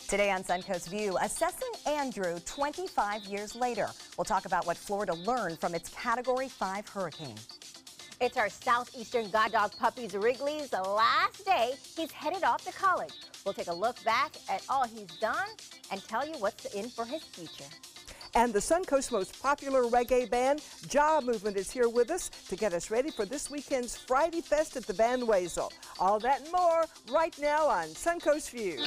Today on Suncoast View, assessing Andrew 25 years later. We'll talk about what Florida learned from its Category 5 hurricane. It's our southeastern guide dog puppy's Wrigley's last day. He's headed off to college. We'll take a look back at all he's done and tell you what's in for his future. And the Suncoast's most popular reggae band, Jaw Movement, is here with us to get us ready for this weekend's Friday Fest at the Van Wezel. All that and more right now on Suncoast View.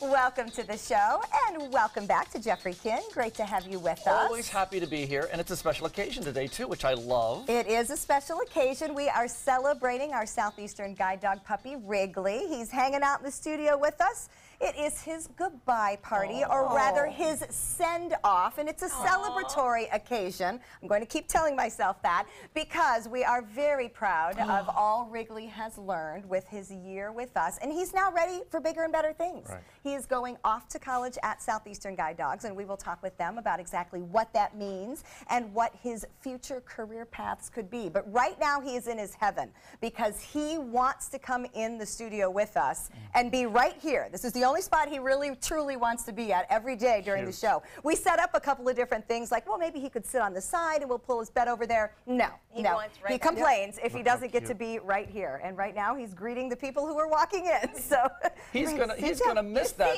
Welcome to the show, and welcome back to Jeffrey Kinn. Great to have you with us. Always happy to be here, and it's a special occasion today, too, which I love. It is a special occasion. We are celebrating our southeastern guide dog puppy, Wrigley. He's hanging out in the studio with us. It is his goodbye party, or rather his send-off, and it's a celebratory occasion. I'm going to keep telling myself that because we are very proud of all Wrigley has learned with his year with us, and he's now ready for bigger and better things. Right. He is going off to college at Southeastern Guide Dogs, and we will talk with them about exactly what that means and what his future career paths could be. But right now he is in his heaven because he wants to come in the studio with us and be right here. This is the only spot he really truly wants to be at every day during the show. We set up a couple of different things like, well, maybe he could sit on the side and we'll pull his bed over there. No, he complains if he doesn't get to be right here. And right now he's greeting the people who are walking in. So he's gonna miss that.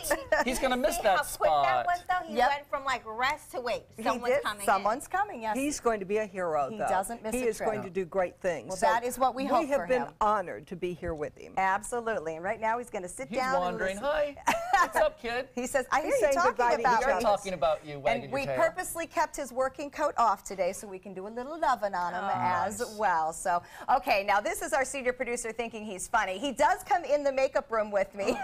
He's gonna miss that spot. That was, though? He went from like rest to wait. Someone's coming. Yes. He's going to be a hero, though. He doesn't miss a trip. He is going to do great things. Well, so that is what we hope for him. We have been honored to be here with him. Absolutely. And right now he's going to sit down. He's wandering. Hi. What's up, kid? He says, I hear you talking about me. We are talking about you, wagging and your we tail. purposely kept his working coat off today so we can do a little loving on him as well. So, okay, now this is our senior producer thinking he's funny. He does come in the makeup room with me.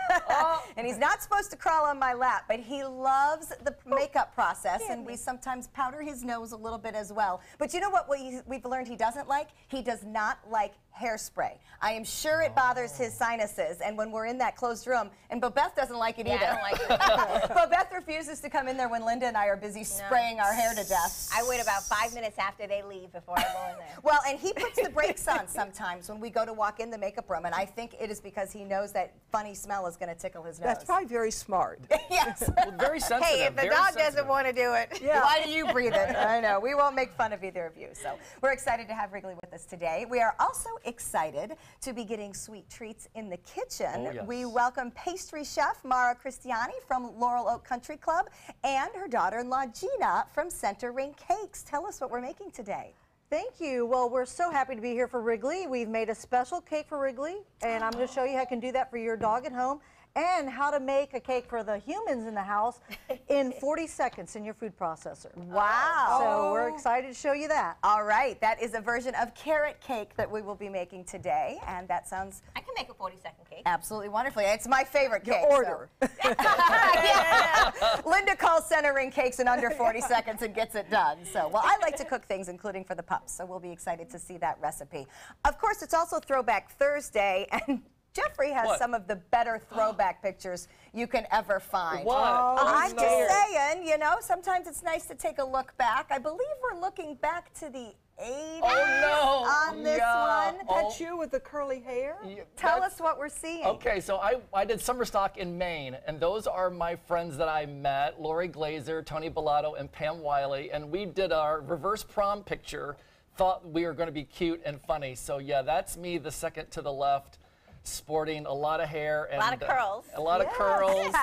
And he's not supposed to crawl on my lap, but he loves the makeup process, and we sometimes powder his nose a little bit as well. But you know what we've learned he doesn't like? He does not like hairspray. I am sure it bothers his sinuses, and when we're in that closed room, and Bobeth doesn't like it either. I don't like it. Bobeth refuses to come in there when Linda and I are busy spraying our hair to death. I wait about 5 minutes after they leave before I go in there. Well, and he puts the brakes on sometimes when we go to walk in the makeup room, and I think it is because he knows that funny smell is going to tickle his nose. That's probably very smart. Yes. Well, very sensitive. Hey, if the dog doesn't want to do it, why do you breathe it? I know. We won't make fun of either of you. So we're excited to have Wrigley with us today. We are also excited to be getting sweet treats in the kitchen. Oh, yes. We welcome pastry chef Mara Cristiani from Laurel Oak Country Club and her daughter-in-law Gina from Center Ring Cakes. Tell us what we're making today. Thank you. Well, we're so happy to be here for Wrigley. We've made a special cake for Wrigley, and I'm going to show you how you can do that for your dog at home and how to make a cake for the humans in the house in 40 seconds in your food processor. Wow. So we're excited to show you that. All right. That is a version of carrot cake that we will be making today, and that sounds I can make a 40-second cake. absolutely wonderfully. It's my favorite cake. Your order. So. Linda calls Center Ring Cakes in under 40 seconds and gets it done. So, well, I like to cook things, including for the pups, so we'll be excited to see that recipe. Of course, it's also Throwback Thursday, and Jeffrey has some of the better throwback pictures you can ever find. What? I'm just saying, you know, sometimes it's nice to take a look back. I believe we're looking back to the 80s on this one. That's you with the curly hair? Tell us what we're seeing. Okay, so I did summer stock in Maine, and those are my friends that I met, Lori Glazer, Tony Bellato, and Pam Wiley, and we did our reverse prom picture, thought we were going to be cute and funny. So yeah, that's me, the second to the left, sporting a lot of hair and a lot of curls. A lot of curls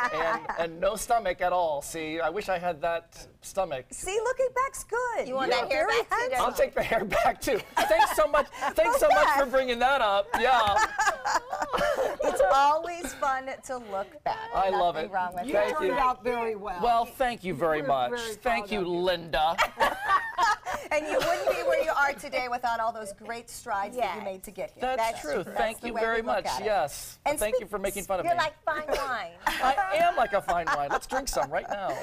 and no stomach at all. See, I wish I had that stomach. See, looking back's good. You want that hair back too? I'll take the hair back too. Thanks so much. Thanks so much for bringing that up. Yeah. It's always fun to look back. I love Nothing it. wrong with You that. turned out very well. Well, thank you very much. very Thank you, proud of you. Linda. And you wouldn't be where you are today without all those great strides that you made to get here. That's true. Thank you very much. Yes. And thank you for making fun of me. You're like fine wine. I am like a fine wine. Let's drink some right now.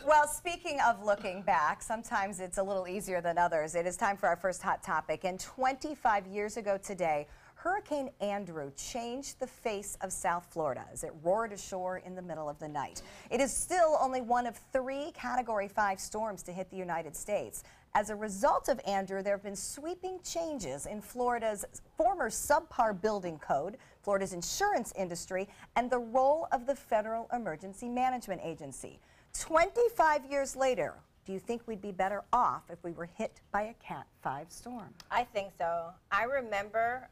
Well, speaking of looking back, sometimes it's a little easier than others. It is time for our first hot topic. And 25 years ago today, Hurricane Andrew changed the face of South Florida as it roared ashore in the middle of the night. It is still only one of 3 Category 5 storms to hit the United States. As a result of Andrew, there have been sweeping changes in Florida's former subpar building code, Florida's insurance industry, and the role of the Federal Emergency Management Agency. 25 years later, do you think we'd be better off if we were hit by a Cat 5 storm? I think so. I remember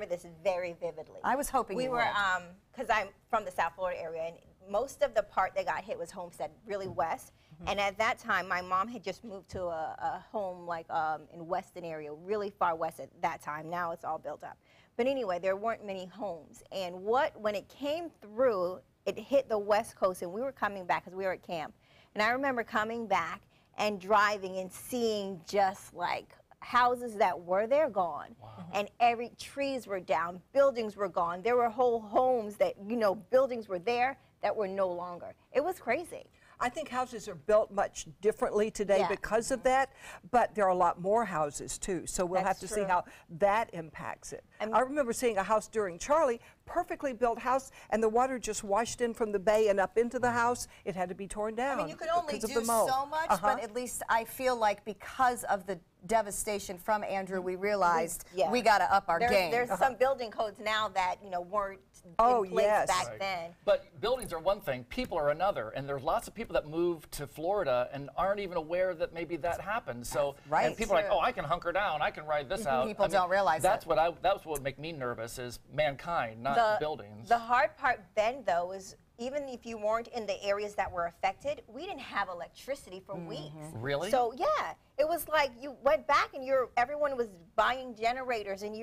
this very vividly. I was hoping we you were, would. because I'm from the South Florida area, and most of the part that got hit was Homestead, really west. And at that time, my mom had just moved to a home like in Weston area, really far west at that time. Now it's all built up. But anyway, there weren't many homes. And when it came through, it hit the West Coast, and we were coming back because we were at camp. And I remember coming back and driving and seeing just like houses that were there gone. Wow. And trees were down, buildings were gone. There were whole homes that, buildings were there that were no longer. It was crazy. I think houses are built much differently today because of that, but there are a lot more houses too, so we'll have to see how that impacts it. I remember seeing a house during Charlie, perfectly built house, and the water just washed in from the bay and up into the house. It had to be torn down. I mean, you could only do so much, but at least I feel like because of the devastation from Andrew, we realized we got to up our game. There's some building codes now that weren't in place back then. But buildings are one thing, people are another, and there's lots of people that move to Florida and aren't even aware that maybe that happened. So and people are like, oh, I can hunker down, I can ride this out. People don't realize that's what would make me nervous is mankind, not buildings. The hard part then, though, is even if you weren't in the areas that were affected, we didn't have electricity for weeks. Really? So yeah, it was like you went back and everyone was buying generators, and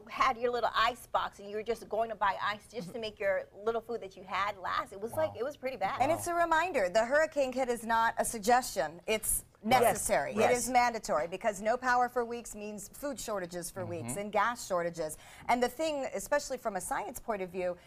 had your little ice box, and you were just going to buy ice just to make your little food that you had last. It was like, it was pretty bad. And it's a reminder, the hurricane kit is not a suggestion. It's necessary. It is mandatory, because no power for weeks means food shortages for weeks and gas shortages. And the thing, especially from a science point of view,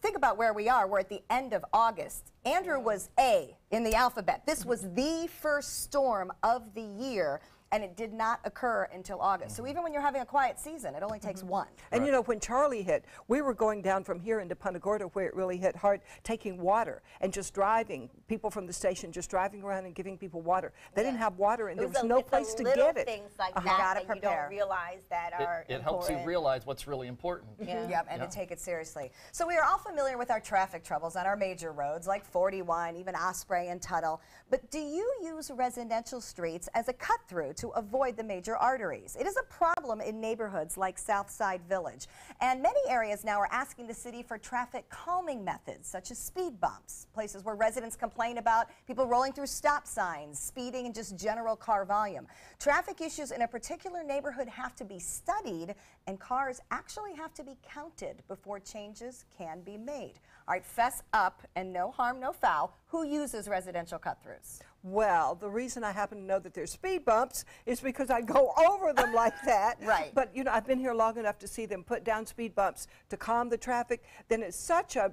think about where we are. We're at the end of August. Andrew was A in the alphabet. This was the first storm of the year, and it did not occur until August. So even when you're having a quiet season, it only takes one. And when Charlie hit, we were going down from here into Punta Gorda, where it really hit hard, taking water and just driving, people from the station just driving around and giving people water. They didn't have water, and there was no place to get it. Things like that you don't realize that are It helps you realize what's really important. And to take it seriously. So we are all familiar with our traffic troubles on our major roads like 41, even Osprey and Tuttle. But do you use residential streets as a cut-through to avoid the major arteries? It is a problem in neighborhoods like Southside Village. And many areas now are asking the city for traffic calming methods, such as speed bumps, places where residents complain about people rolling through stop signs, speeding, and just general car volume. Traffic issues in a particular neighborhood have to be studied, and cars actually have to be counted before changes can be made. All right, fess up, and no harm, no foul. Who uses residential cut-throughs? Well, the reason I happen to know that there's speed bumps is because I go over them like that. Right. But, I've been here long enough to see them put down speed bumps to calm the traffic. Then it's such a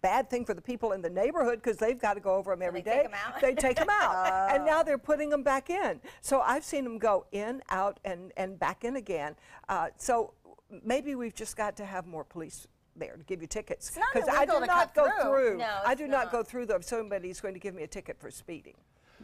bad thing for the people in the neighborhood, because they've got to go over them every day. Take them out? They take them out. And now they're putting them back in. So I've seen them go in, out, and back in again. So maybe we've just got to have more police there to give you tickets, because I do not go through. No, I do not go through them. Somebody's going to give me a ticket for speeding.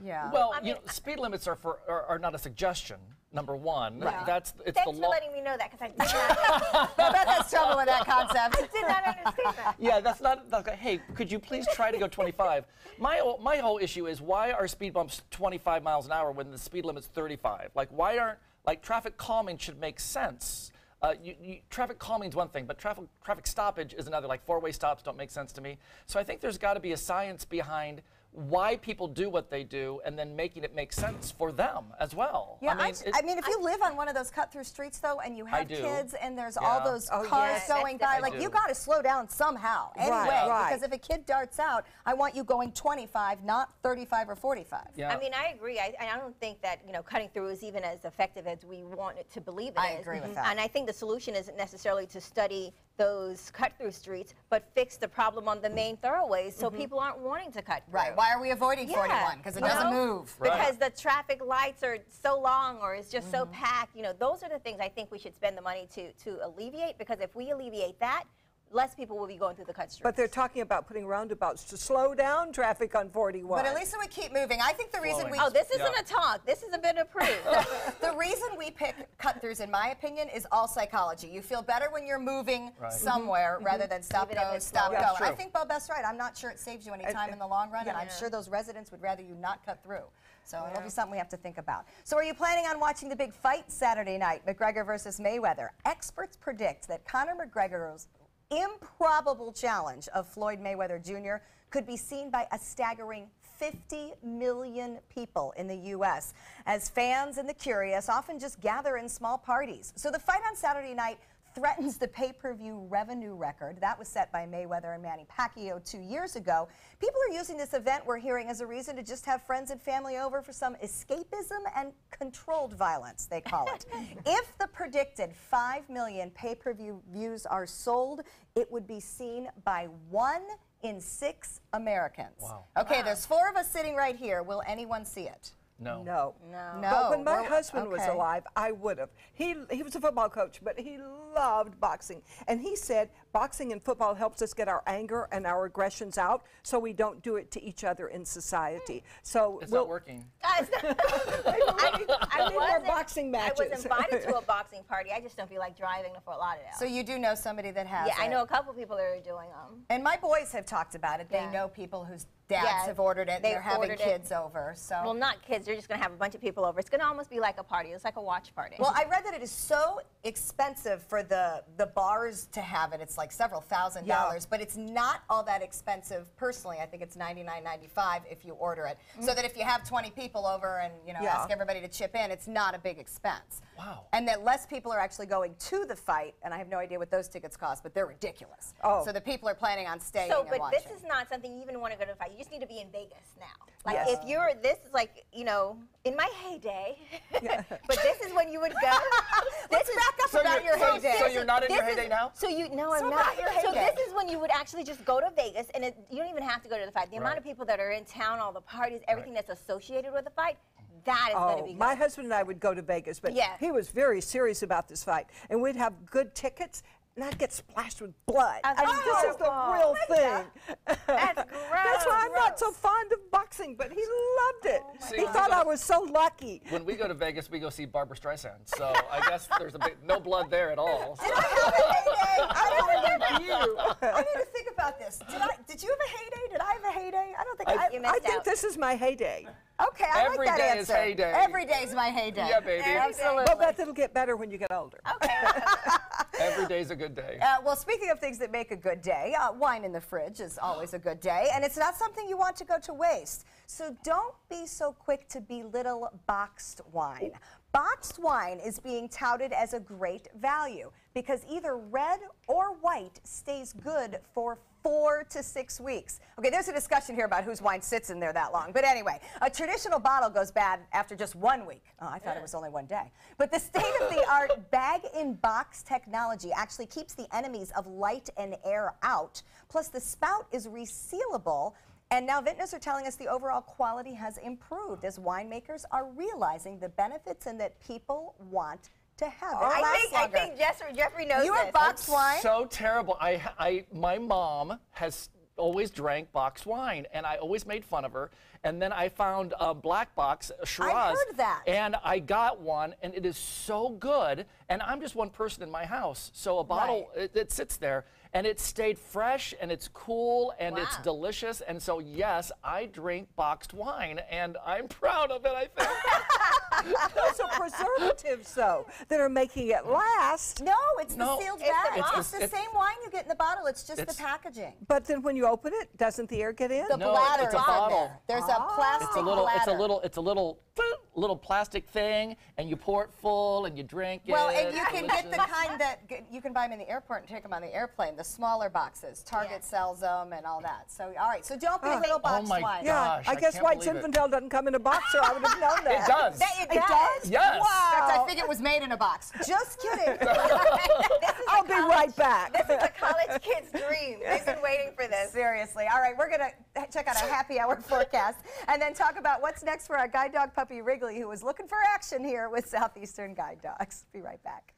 Yeah. Well, speed limits are not a suggestion. Number one, Thanks the for law. letting me know that, because I did not. I bet that's trouble with that concept. I did not understand that. Yeah, that's not. Hey, could you please try to go 25? My whole issue is, why are speed bumps 25 miles an hour when the speed limit's 35? Like, why aren't traffic calming should make sense. Traffic calming is one thing, but traffic stoppage is another. Like, four-way stops don't make sense to me. So I think there's got to be a science behind why people do what they do, and then making it make sense for them as well. Yeah, I mean, if you live on one of those cut-through streets, though, and you have kids, and there's all those cars going by, like, you got to slow down somehow, anyway. Because if a kid darts out, I want you going 25, not 35 or 45. Yeah. I mean, I agree. I don't think that cutting through is even as effective as we want it to believe it is. I agree with that. And I think the solution isn't necessarily to study those cut-through streets, but fix the problem on the main thoroughways so people aren't wanting to cut through. Right. Why are we avoiding 41? Because it doesn't move. Right. Because the traffic lights are so long or it's just so packed. You know, those are the things I think we should spend the money to alleviate, because if we alleviate that, less people will be going through the cut streets. But they're talking about putting roundabouts to slow down traffic on 41. But at least we keep moving. I think the reason we... Oh, this isn't a talk. This is a bit of proof. The reason we pick cut-throughs, in my opinion, is all psychology. You feel better when you're moving somewhere rather than stop, Even if go, it's stop, slower. go. Yeah, And true. I think Bob Best's right. I'm not sure it saves you any time in the long run, and I'm sure those residents would rather you not cut through. So it'll be something we have to think about. So are you planning on watching the big fight Saturday night, McGregor versus Mayweather? Experts predict that Conor McGregor's improbable challenge of Floyd Mayweather Jr. could be seen by a staggering 50 million people in the U.S. as fans and the curious often just gather in small parties. So the fight on Saturday night threatens the pay-per-view revenue record that was set by Mayweather and Manny Pacquiao 2 years ago. People are using this event, we're hearing, as a reason to just have friends and family over for some escapism and controlled violence, they call it. If the predicted 5 million pay-per-view views are sold, it would be seen by 1 in 6 Americans. Wow. Okay, there's 4 of us sitting right here. Will anyone see it? No. No. No. But when my Well, husband was okay. alive, I would have. He was a football coach, but he loved boxing. And he said boxing and football helps us get our anger and our aggressions out so we don't do it to each other in society. So It's not working. I need more boxing matches. I was invited to a boxing party. I just don't feel like driving to Fort Lauderdale. So you do know somebody that has yeah, I it. know a couple people that are doing them. And my boys have talked about it. They Yeah. know people whose dads Yeah, have ordered it, and they've they're having ordered it. kids over. So. Well, not kids. They're just going to have a bunch of people over. It's going to almost be like a party. It's like a watch party. Well, I read that it is so expensive for the bars to have it. It's like several $1,000s, but it's not all that expensive personally. I think it's $99.95 if you order it. So that if you have 20 people over and ask everybody to chip in, it's not a big expense. Wow. And that less people are actually going to the fight, and I have no idea what those tickets cost, but they're ridiculous. Oh. So the people are planning on staying So, and but watching. this is not something you even want to go to a fight. You just need to be in Vegas now. Like Yes. if you're, this is like, in my heyday, but this is when you would go. Let's back up about your heyday. So you're not in your This is- heyday now? So no, So I'm about not. your So heyday. this is when you would actually just go to Vegas, and you don't even have to go to the fight. The amount of people that are in town, all the parties, everything that's associated with the fight, that is going to be good. My husband and I would go to Vegas, but Yeah. he was very serious about this fight. And we'd have good tickets, and I'd get splashed with blood. I mean, this is the real thing. That's That's gross. why I'm not so fond of boxing, but he loved it. See, He when thought we go- I was so lucky. When we go to Vegas, we go see Barbara Streisand. So I guess there's no blood there at all. Did I have a heyday? I remember you. I need to think about this. Did you have a heyday? Did I have a heyday? I don't think You I. missed I think out. this is my heyday. Okay, I Every like that day is answer. heyday. Every day's my heyday. Yeah, baby. Absolutely. Well, Beth, it'll get better when you get older. Okay. Every day's a good day. Well, speaking of things that make a good day, wine in the fridge is always a good day, and it's not something you want to go to waste. So don't be so quick to belittle boxed wine. Boxed wine is being touted as a great value because either red or white stays good for 4 to 6 weeks. Okay, there's a discussion here about whose wine sits in there that long. But anyway, a traditional bottle goes bad after just 1 week. Oh, I thought it was only 1 day. But the state-of-the-art bag-in-box technology actually keeps the enemies of light and air out. Plus, the spout is resealable. And now vintners are telling us the overall quality has improved as winemakers are realizing the benefits and that people want to have it. I think Jeffrey knows You have this. boxed wine? So terrible. My mom has always drank boxed wine, and I always made fun of her. And then I found a black box, a Shiraz. heard that. And I got one, and it is so good. And I'm just one person in my house, so a bottle, it sits there. And it stayed fresh, and it's cool, and it's Wow. delicious. And so, yes, I drink boxed wine, and I'm proud of it, I think. Those are preservatives, though, that are making it last. No, it's No, the sealed it's the bag. box. It's the same wine you get in the bottle. It's just the It's- packaging. But then when you open it, doesn't the air get in? The No, bladder it's a is in bottle. there. There's a plastic It's a little, bladder. it's a little little plastic thing, and you pour it full, and you drink it. Well, and you can get the Delicious. kind that you can buy them in the airport and take them on the airplane, the smaller boxes. Target sells them and all that. So, all right, so don't be little box my wise. Yeah, Gosh, I I guess can't White believe it. Zinfandel doesn't come in a box, so I would have known that. It does. It does? Yes. I think it was made in a box. Just kidding. I'll be right back. This is a college kid's dream. They've been waiting for this. Seriously. All right, we're going to check out a happy hour forecast and then talk about what's next for our guide dog puppy Wrigley, who is looking for action here with Southeastern Guide Dogs. Be right back.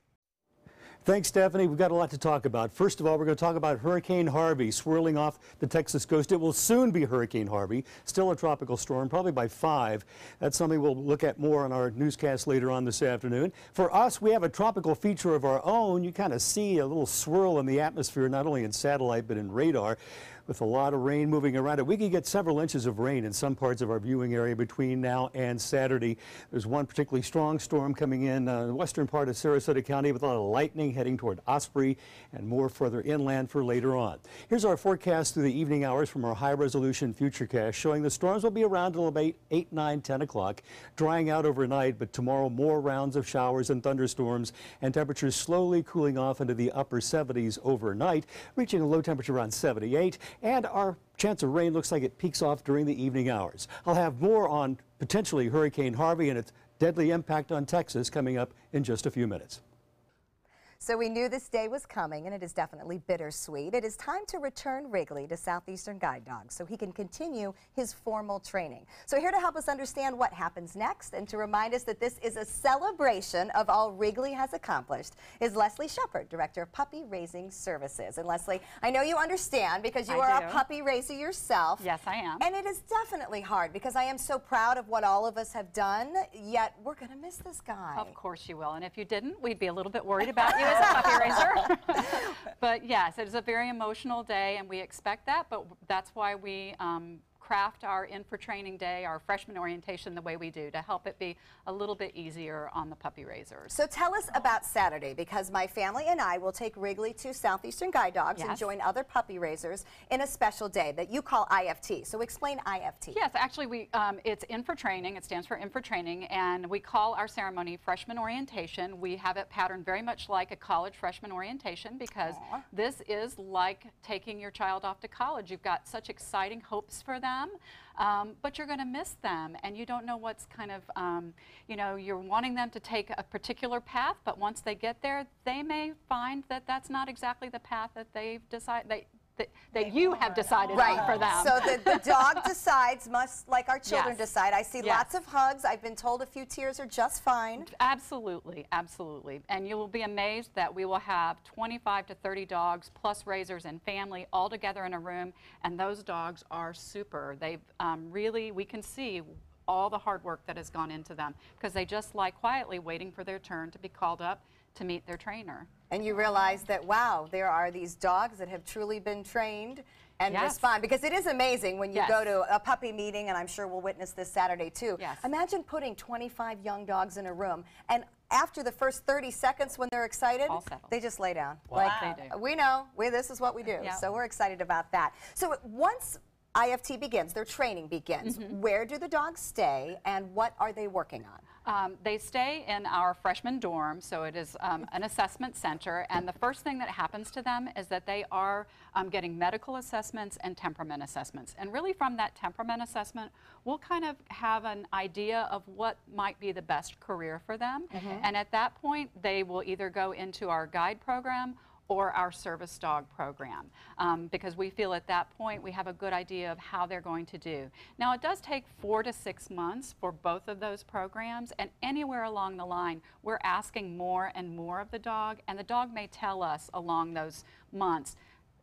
Thanks, Stephanie. We've got a lot to talk about. First of all, we're going to talk about Hurricane Harvey swirling off the Texas coast. It will soon be Hurricane Harvey, still a tropical storm, probably by 5. That's something we'll look at more on our newscast later on this afternoon. For us, we have a tropical feature of our own. You kind of see a little swirl in the atmosphere, not only in satellite but in radar. With a lot of rain moving around it, we could get several inches of rain in some parts of our viewing area between now and Saturday. There's one particularly strong storm coming in the western part of Sarasota County with a lot of lightning heading toward Osprey and more further inland for later on. Here's our forecast through the evening hours from our high-resolution futurecast showing the storms will be around until about 8, 9, 10 o'clock, drying out overnight, but tomorrow more rounds of showers and thunderstorms and temperatures slowly cooling off into the upper 70s overnight, reaching a low temperature around 78. And our chance of rain looks like it peaks off during the evening hours. I'll have more on potentially Hurricane Harvey and its deadly impact on Texas coming up in just a few minutes. So we knew this day was coming, and it is definitely bittersweet. It is time to return Wrigley to Southeastern Guide Dogs so he can continue his formal training. So here to help us understand what happens next and to remind us that this is a celebration of all Wrigley has accomplished is Leslie Shepard, Director of Puppy Raising Services. And Leslie, I know you understand because you are a puppy raiser yourself. Yes, I am. And it is definitely hard because I am so proud of what all of us have done, yet we're going to miss this guy. Of course you will. And if you didn't, we'd be a little bit worried about you as a puppy raiser. But yes, it is a very emotional day, and we expect that, but that's why we craft our In for Training Day, our freshman orientation the way we do to help it be a little bit easier on the puppy raisers. So tell us about Saturday, because my family and I will take Wrigley to Southeastern Guide Dogs and join other puppy raisers in a special day that you call IFT. So explain IFT. Yes, actually it's In for Training. It stands for In for Training, and we call our ceremony freshman orientation. We have it patterned very much like a college freshman orientation because this is like taking your child off to college. You've got such exciting hopes for them. But you're going to miss them, and you don't know what's kind of, you know, you're wanting them to take a particular path, but once they get there, they may find that that's not exactly the path that they've decided, that you have decided on for them. So the dog decides, must like our children Yes. decide. I see lots of hugs. I've been told a few tears are just fine. Absolutely, absolutely. And you will be amazed that we will have 25 to 30 dogs plus raisers and family all together in a room, and those dogs are super. They've really, we can see all the hard work that has gone into them because they just lie quietly waiting for their turn to be called up to meet their trainer. And you realize that, wow, there are these dogs that have truly been trained and respond. Because it is amazing when you go to a puppy meeting, and I'm sure we'll witness this Saturday too. Imagine putting 25 young dogs in a room, and after the first 30 seconds when they're excited, they just lay down. Wow. Like, They do. we know, this is what we do. So we're excited about that. So once IFT begins, their training begins, where do the dogs stay, and what are they working on? They stay in our freshman dorm, so it is an assessment center, and the first thing that happens to them is that they are getting medical assessments and temperament assessments. And really from that temperament assessment, we'll kind of have an idea of what might be the best career for them. And at that point, they will either go into our guide program or our service dog program, because we feel at that point we have a good idea of how they're going to do. Now it does take 4 to 6 months for both of those programs, and anywhere along the line we're asking more and more of the dog, and the dog may tell us along those months,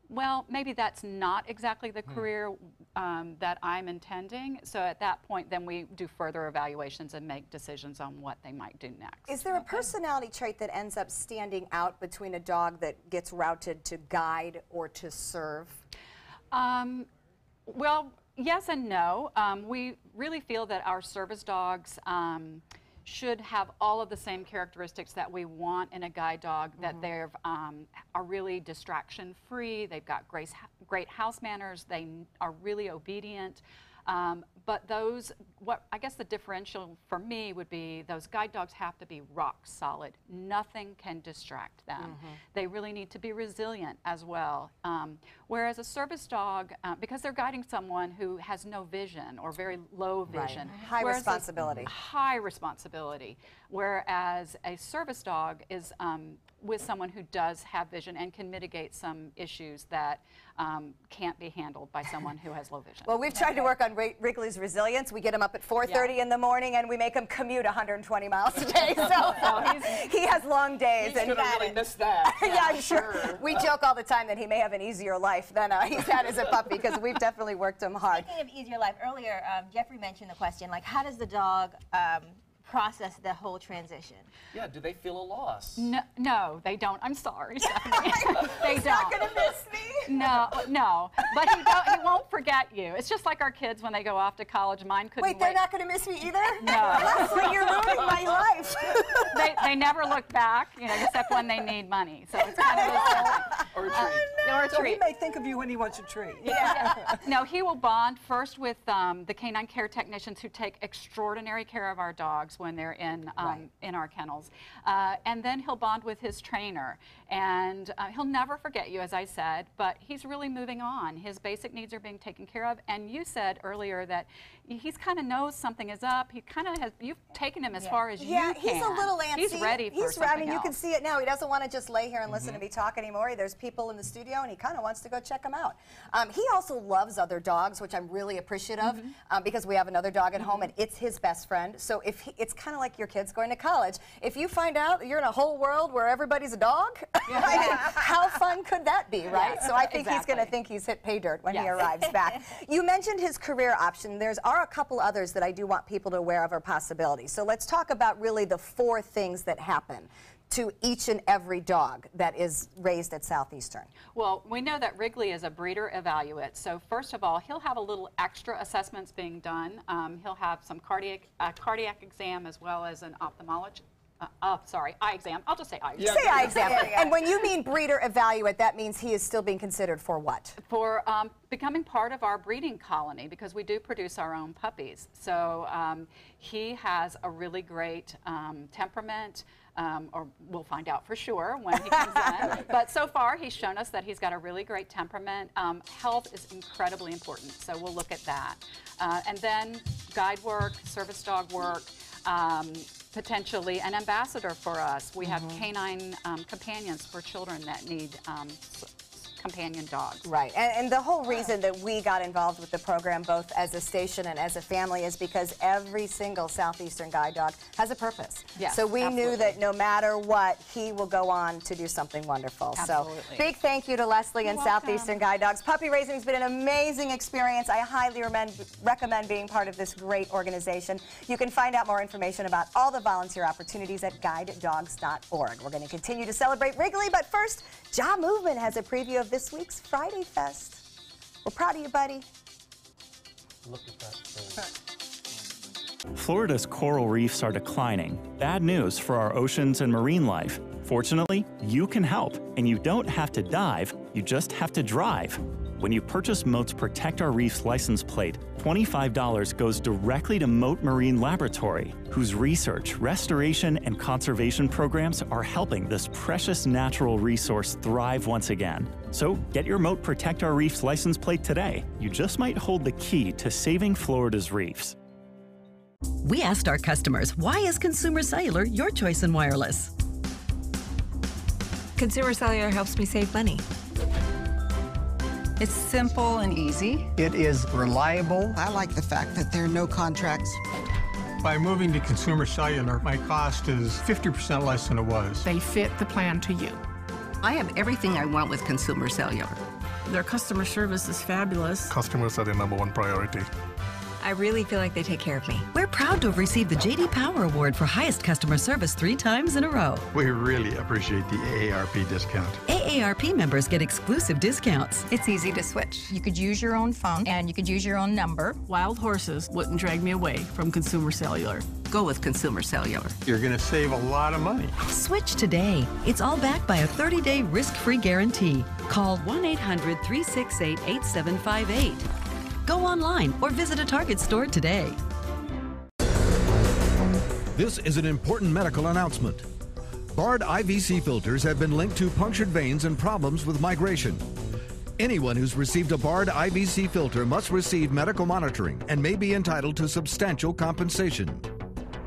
well, maybe that's not exactly the career that I'm intending. So at that point, then we do further evaluations and make decisions on what they might do next. Is there a personality trait that ends up standing out between a dog that gets routed to guide or to serve? Well, yes and no. We really feel that our service dogs should have all of the same characteristics that we want in a guide dog, that they are really distraction free, they've got great house manners, they are really obedient. But I guess the differential for me would be those guide dogs have to be rock solid. Nothing can distract them. They really need to be resilient as well. Whereas a service dog, because they're guiding someone who has no vision or very low vision. High responsibility. High responsibility. Whereas a service dog is with someone who does have vision and can mitigate some issues that can't be handled by someone who has low vision. Well, we've tried to work on Wrigley's resilience. We get him up at 4:30 in the morning, and we make him commute 120 miles a day. So he has long days. He's gonna really miss that. Yeah, I'm sure. We joke all the time that he may have an easier life than he's had as a puppy, because we've definitely worked him hard. Speaking of easier life, earlier Jeffrey mentioned the question, like, how does the dog process the whole transition? Yeah, do they feel a loss? No, they don't. I'm sorry, Stephanie. They He's don't. not going to miss me. No. But he won't forget you. It's just like our kids when they go off to college. Mine couldn't Wait, they're not going to miss me either? No. Leslie, you're ruining my life. They never look back, except when they need money. So it's kind of a Or a treat. or a So he treat. may think of you when he wants a treat. No, he will bond first with the canine care technicians who take extraordinary care of our dogs when they're in our kennels. And then he'll bond with his trainer. And he'll never forget you, as I said, but he's really moving on. His basic needs are being taken care of. And you said earlier that he's kind of knows something is up. He kind of has, you've taken him as far as you can. He's a little antsy. He's ready for something I mean, you else. can see it now. He doesn't want to just lay here and listen to me talk anymore. There's people in the studio, and he kind of wants to go check them out. He also loves other dogs, which I'm really appreciative of, because we have another dog at home, and it's his best friend. So it's kind of like your kids going to college. If you find out that you're in a whole world where everybody's a dog, I mean, how fun could that be, right? So I think he's going to think he's hit pay dirt when he arrives back. You mentioned his career option. There are a couple others that I do want people to aware of, are possibilities. So let's talk about really the 4 things that happen to each and every dog that is raised at Southeastern. Well, we know that Wrigley is a breeder evaluate. So first of all, he'll have a little extra assessments being done. He'll have some cardiac exam as well as an eye exam. I'll just say eye exam. Say eye exam. And when you mean breeder evaluate, that means he is still being considered for what? For becoming part of our breeding colony, because we do produce our own puppies. So he has a really great temperament, or we'll find out for sure when he comes in. But so far, he's shown us that he's got a really great temperament. Health is incredibly important, so we'll look at that. And then guide work, service dog work, potentially an ambassador for us. We have canine companions for children that need companion dogs. Right, and the whole reason that we got involved with the program, both as a station and as a family, is because every single Southeastern guide dog has a purpose. Yes, so we absolutely. knew that no matter what, he will go on to do something wonderful. Absolutely. So big thank you to Leslie and You're welcome. Southeastern Guide Dogs. Puppy raising has been an amazing experience. I highly recommend being part of this great organization. You can find out more information about all the volunteer opportunities at guidedogs.org. We're going to continue to celebrate Wrigley, but first, Jaw Movement has a preview of this week's Friday Fest. We're proud of you, buddy. Look at that. Florida's coral reefs are declining. Bad news for our oceans and marine life. Fortunately, you can help, and you don't have to dive, you just have to drive. When you purchase Moat's Protect Our Reefs license plate, $25 goes directly to Moat Marine Laboratory, whose research, restoration, and conservation programs are helping this precious natural resource thrive once again. So get your Moat Protect Our Reefs license plate today. You just might hold the key to saving Florida's reefs. We asked our customers, why is Consumer Cellular your choice in wireless? Consumer Cellular helps me save money. It's simple and easy. It is reliable. I like the fact that there are no contracts. By moving to Consumer Cellular, my cost is 50% less than it was. They fit the plan to you. I have everything I want with Consumer Cellular. Their customer service is fabulous. Customers are the #1 priority. I really feel like they take care of me. We're proud to have received the J.D. Power Award for highest customer service 3 times in a row. We really appreciate the AARP discount. AARP members get exclusive discounts. It's easy to switch. You could use your own phone and you could use your own number. Wild horses wouldn't drag me away from Consumer Cellular. Go with Consumer Cellular. You're going to save a lot of money. Switch today. It's all backed by a 30-day risk-free guarantee. Call 1-800-368-8758. Go online or visit a Target store today. This is an important medical announcement. Bard IVC filters have been linked to punctured veins and problems with migration. Anyone who's received a Bard IVC filter must receive medical monitoring and may be entitled to substantial compensation.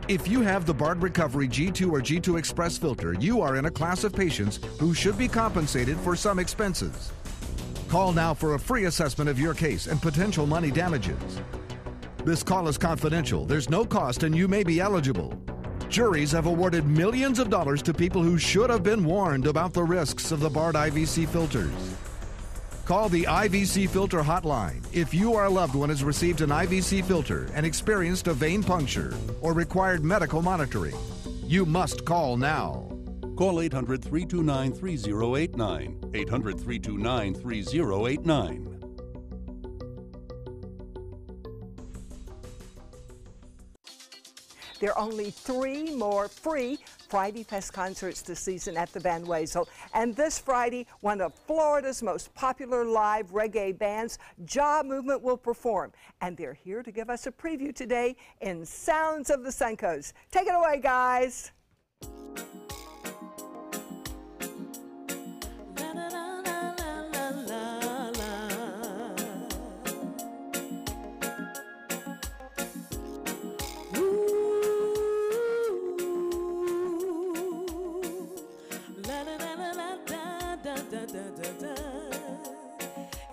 If you have the Bard Recovery G2 or G2 Express filter, you are in a class of patients who should be compensated for some expenses. Call now for a free assessment of your case and potential money damages. This call is confidential. There's no cost and you may be eligible. Juries have awarded millions of dollars to people who should have been warned about the risks of the Bard IVC filters. Call the IVC Filter Hotline if you or a loved one has received an IVC filter and experienced a vein puncture or required medical monitoring. You must call now. Call 800-329-3089. 800-329-3089. There are only 3 more free Friday Fest concerts this season at the Van Wezel. And this Friday, one of Florida's most popular live reggae bands, Jaw Movement, will perform. And they're here to give us a preview today in Sounds of the Suncoast. Take it away, guys.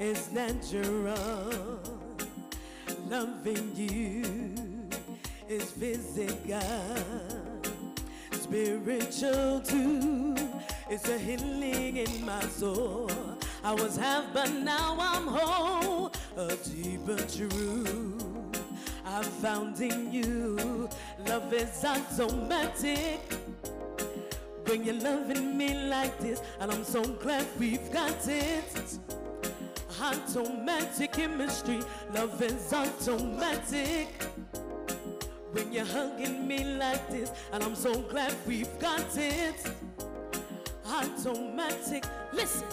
It's natural, loving you is physical, spiritual too. It's a healing in my soul. I was half, but now I'm whole. A deeper truth I found in you. Love is automatic when you're loving me like this, and I'm so glad we've got it. Automatic chemistry, love is automatic when you're hugging me like this, and I'm so glad we've got it. Automatic, listen.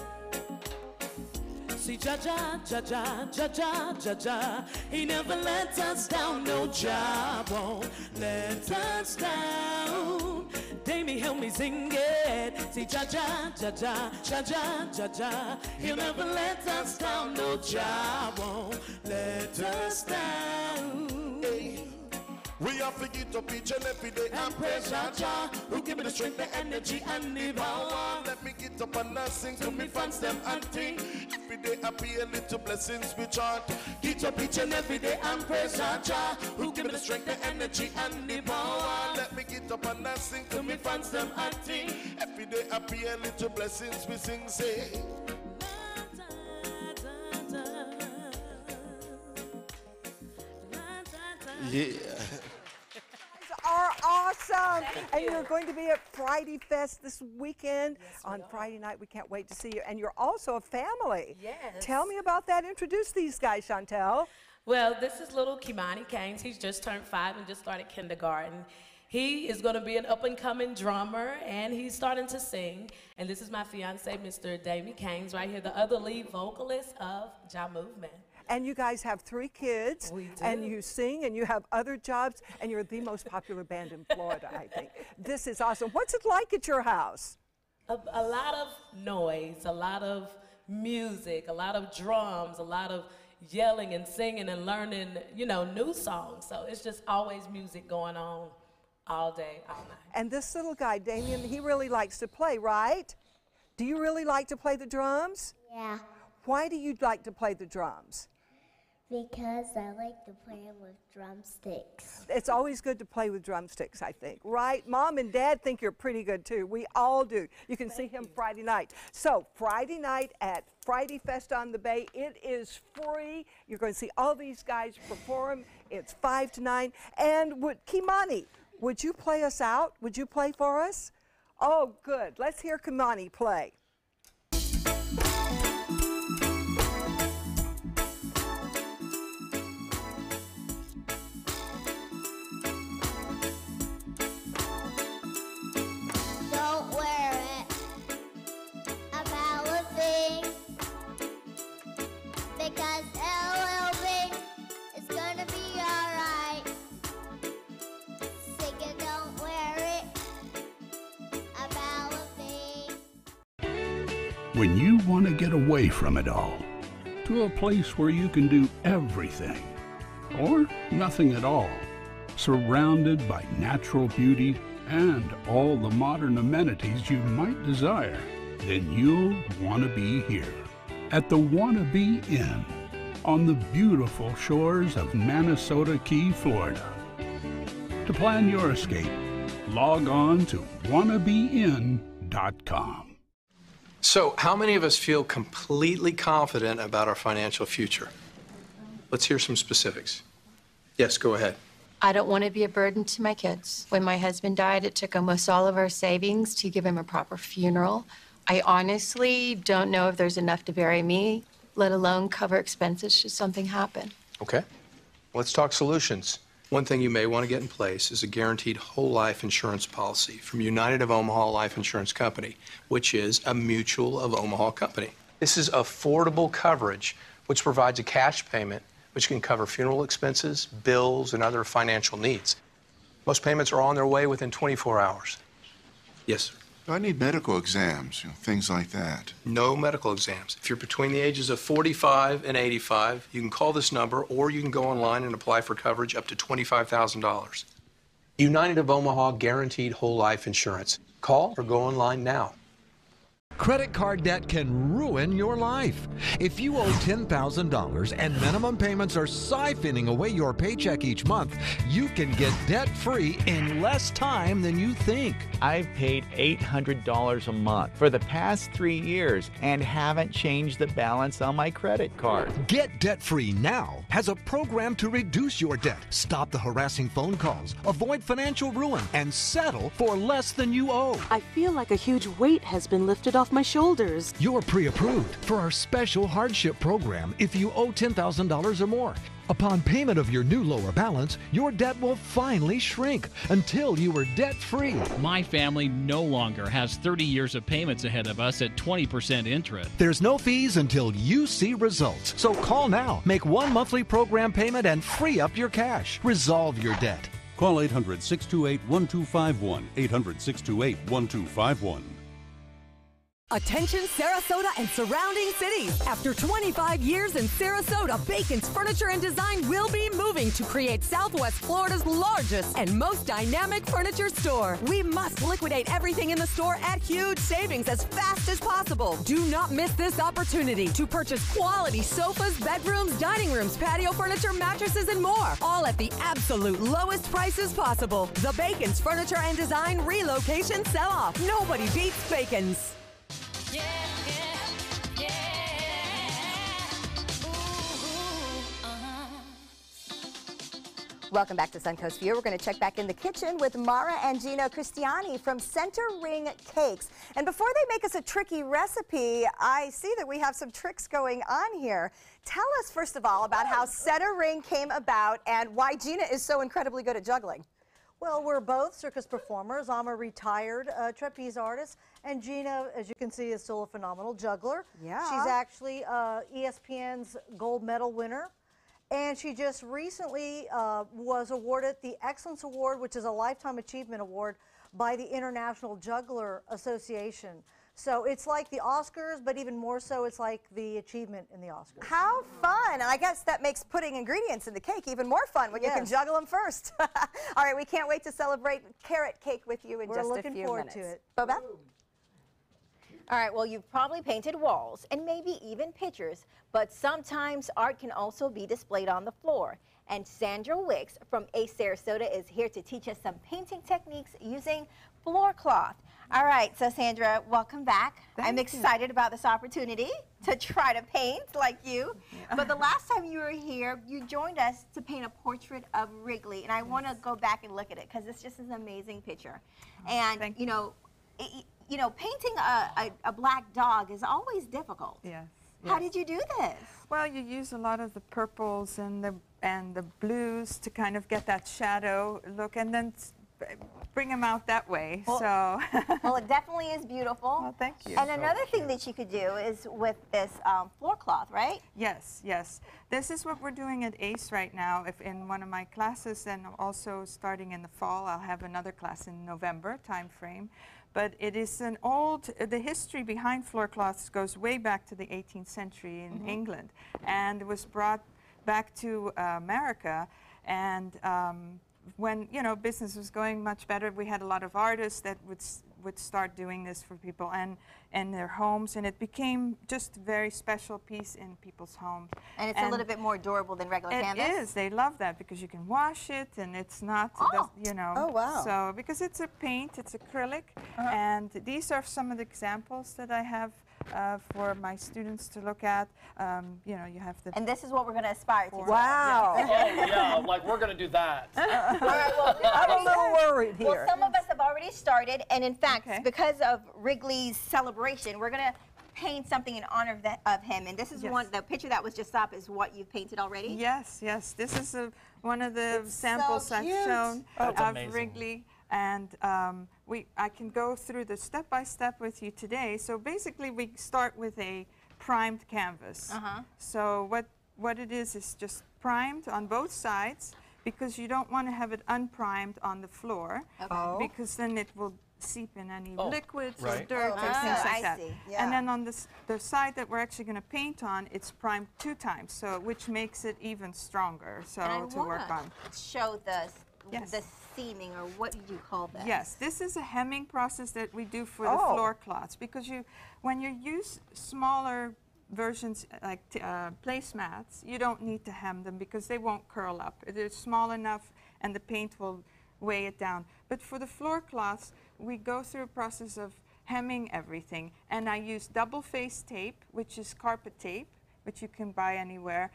See, Jaja, Jaja, Jaja, Jaja, he never let us down, no job won't let us down. Damie, help me sing it. See, Jaja, Jaja, Jaja, Jaja, he'll never let us down, no job won't let us down. Hey. We have to get up each and every day and praise Jaja, who give me the strength, the energy, and the power. Let me get up and sing to me fans, them and ting. Every day I pay a little blessings we chant. Get up each and every day and praise Jaja, who give me the strength, the energy, and the power. Let me get up and sing to me fans, them and ting. Every day I pay a little blessings we sing, say. Yeah. Are awesome, and you're going to be at Friday Fest this weekend. Yes, on Friday night. We can't wait to see you, and you're also a family. Yes. Tell me about that. Introduce these guys, Chantel. Well, this is little Kimani Keynes. He's just turned 5 and just started kindergarten. He is going to be an up-and-coming drummer, and he's starting to sing. And this is my fiance, Mr. Damie Keynes, right here, the other lead vocalist of Jaw Movement. And you guys have 3 kids, we do. And you sing, and you have other jobs, and you're the most popular band in Florida, I think. This is awesome. What's it like at your house? A lot of noise, a lot of music, a lot of drums, a lot of yelling and singing and learning, you know, new songs. So it's just always music going on all day, all night. And this little guy, Damien, he really likes to play, right? Do you really like to play the drums? Yeah. Why do you like to play the drums? Because I like to play with drumsticks. It's always good to play with drumsticks, I think, right? Mom and Dad think you're pretty good, too. We all do. You can see him Friday night. So Friday night at Friday Fest on the Bay, it is free. You're going to see all these guys perform. It's 5 to 9. And Kimani, would you play us out? Would you play for us? Oh, good. Let's hear Kimani play. Because it will be When you want to get away from it all, to a place where you can do everything, or nothing at all, surrounded by natural beauty and all the modern amenities you might desire, then you'll want to be here at the Wanna Be Inn on the beautiful shores of Manasota Key, Florida. To plan your escape, log on to wannabeinn.com. So, how many of us feel completely confident about our financial future? Let's hear some specifics. Yes, go ahead. I don't want to be a burden to my kids. When my husband died, it took almost all of our savings to give him a proper funeral. I honestly don't know if there's enough to bury me, let alone cover expenses should something happen. Okay. Let's talk solutions. One thing you may want to get in place is a guaranteed whole life insurance policy from United of Omaha Life Insurance Company, which is a Mutual of Omaha company. This is affordable coverage, which provides a cash payment which can cover funeral expenses, bills, and other financial needs. Most payments are on their way within 24 hours. Yes, sir. I need medical exams, things like that. No medical exams. If you're between the ages of 45 and 85, you can call this number or you can go online and apply for coverage up to $25,000. United of Omaha Guaranteed Whole Life Insurance. Call or go online now. Credit card debt can ruin your life. If you owe $10,000 and minimum payments are siphoning away your paycheck each month, you can get debt-free in less time than you think. I've paid $800 a month for the past 3 years and haven't changed the balance on my credit card. Get debt-free now has a program to reduce your debt, stop the harassing phone calls, avoid financial ruin, and settle for less than you owe. I feel like a huge weight has been lifted off my shoulders. You're pre-approved for our special hardship program if you owe $10,000 or more. Upon payment of your new lower balance, your debt will finally shrink until you are debt-free. My family no longer has 30 years of payments ahead of us at 20% interest. There's no fees until you see results. So call now, make one monthly program payment, and free up your cash. Resolve your debt. Call 800-628-1251, 800-628-1251. Attention Sarasota and surrounding cities. After 25 years in Sarasota, Bacon's Furniture and Design will be moving to create Southwest Florida's largest and most dynamic furniture store. We must liquidate everything in the store at huge savings as fast as possible. Do not miss this opportunity to purchase quality sofas, bedrooms, dining rooms, patio furniture, mattresses, and more. All at the absolute lowest prices possible. The Bacon's Furniture and Design relocation sell-off. Nobody beats Bacon's. Welcome back to Suncoast View. We're going to check back in the kitchen with Mara and Gina Cristiani from Center Ring Cakes. And before they make us a tricky recipe, I see that we have some tricks going on here. Tell us, first of all, about how Center Ring came about and why Gina is so incredibly good at juggling. Well, we're both circus performers. I'm a retired trapeze artist, and Gina, as you can see, is still a phenomenal juggler. Yeah. She's actually ESPN's gold medal winner, and she just recently was awarded the Excellence Award, which is a Lifetime Achievement Award by the International Juggler Association. So it's like the Oscars, but even more so, it's like the achievement in the Oscars. How fun. And I guess that makes putting ingredients in the cake even more fun when you can juggle them first. All right, we can't wait to celebrate carrot cake with you in just a few minutes. We're looking forward to it. Bobette? All right, well, you've probably painted walls and maybe even pictures, but sometimes art can also be displayed on the floor. And Sandra Wicks from Ace Sarasota is here to teach us some painting techniques using floor cloth. All right, so Sandra, welcome back. I'm excited about this opportunity to try to paint like you. But the last time you were here, you joined us to paint a portrait of Wrigley, and I want to go back and look at it because this just is an amazing picture. And you know, painting a black dog is always difficult. Yes. How did you do this? Well, you use a lot of the purples and the blues to kind of get that shadow look, and then bring them out that way. Well, well, it definitely is beautiful. Well, thank you. And another thing that you could do is with this floor cloth, right? Yes, yes. This is what we're doing at ACE right now. If in one of my classes, and also starting in the fall, I'll have another class in November time frame. but it is an old, the history behind floor cloths goes way back to the 18th century in England, and it was brought back to America, and when, you know, business was going much better, we had a lot of artists that would start doing this for people and their homes, and it became just a very special piece in people's homes. And it's a little bit more durable than regular canvas? It is. They love that because you can wash it, and it's not, you know. Oh, wow. So, because it's a paint, it's acrylic, and these are some of the examples that I have for my students to look at. You know, you have the... And this is what we're going to aspire to. Wow. Oh, yeah, like we're going to do that. All right, well, I'm a little worried here. Well, some of us have already started, and in fact, because of Wrigley's celebration, we're going to paint something in honor of him. And this is the picture that was just up is what you've painted already? Yes, yes. This is one of the samples I've shown of Wrigley. And I can go through the step-by-step with you today. So basically, we start with a primed canvas. So what it is just primed on both sides, because you don't want to have it unprimed on the floor, because then it will seep in any liquids or dirt or things like that. And then on the side that we're actually going to paint on, it's primed 2 times, so which makes it even stronger. So to work on. Show the seaming, or what did you call that? Yes, this is a hemming process that we do for the floor cloths, because when you use smaller versions like placemats, you don't need to hem them because they won't curl up. They're small enough and the paint will weigh it down. But for the floor cloths, we go through a process of hemming everything, and I use double-faced tape, which is carpet tape, which you can buy anywhere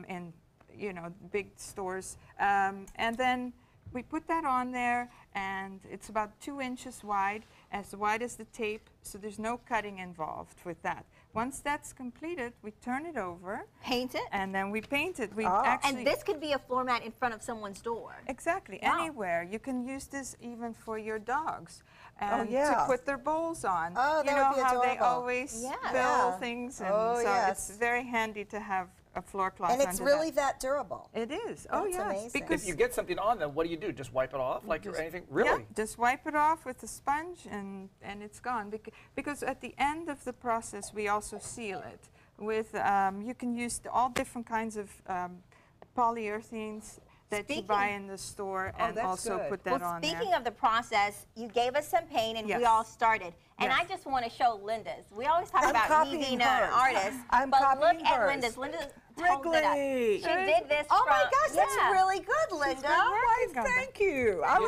in, you know, big stores, and then we put that on there, and it's about 2 inches wide as the tape, so there's no cutting involved with that. Once that's completed, we turn it over. Paint it? And then we paint it. And this could be a floor mat in front of someone's door. Exactly, anywhere. You can use this even for your dogs. And to put their bowls on. Oh, you know how they always spill things, and so it's very handy to have a floor cloth. And it's really that durable. It is. Oh, yes. Because if you get something on them, what do? Just wipe it off, like or anything? Really? Yeah, just wipe it off with a sponge, and it's gone. Because at the end of the process, we also seal it with. You can use all different kinds of polyurethanes that you buy in the store, and also put that on there. Speaking of the process, you gave us some paint, and we all started. And I just want to show Linda's. We always talk about me being an artist, but look at Linda's. Linda toned it up. She did this. Oh my gosh, that's really good, Linda. Why, thank you. I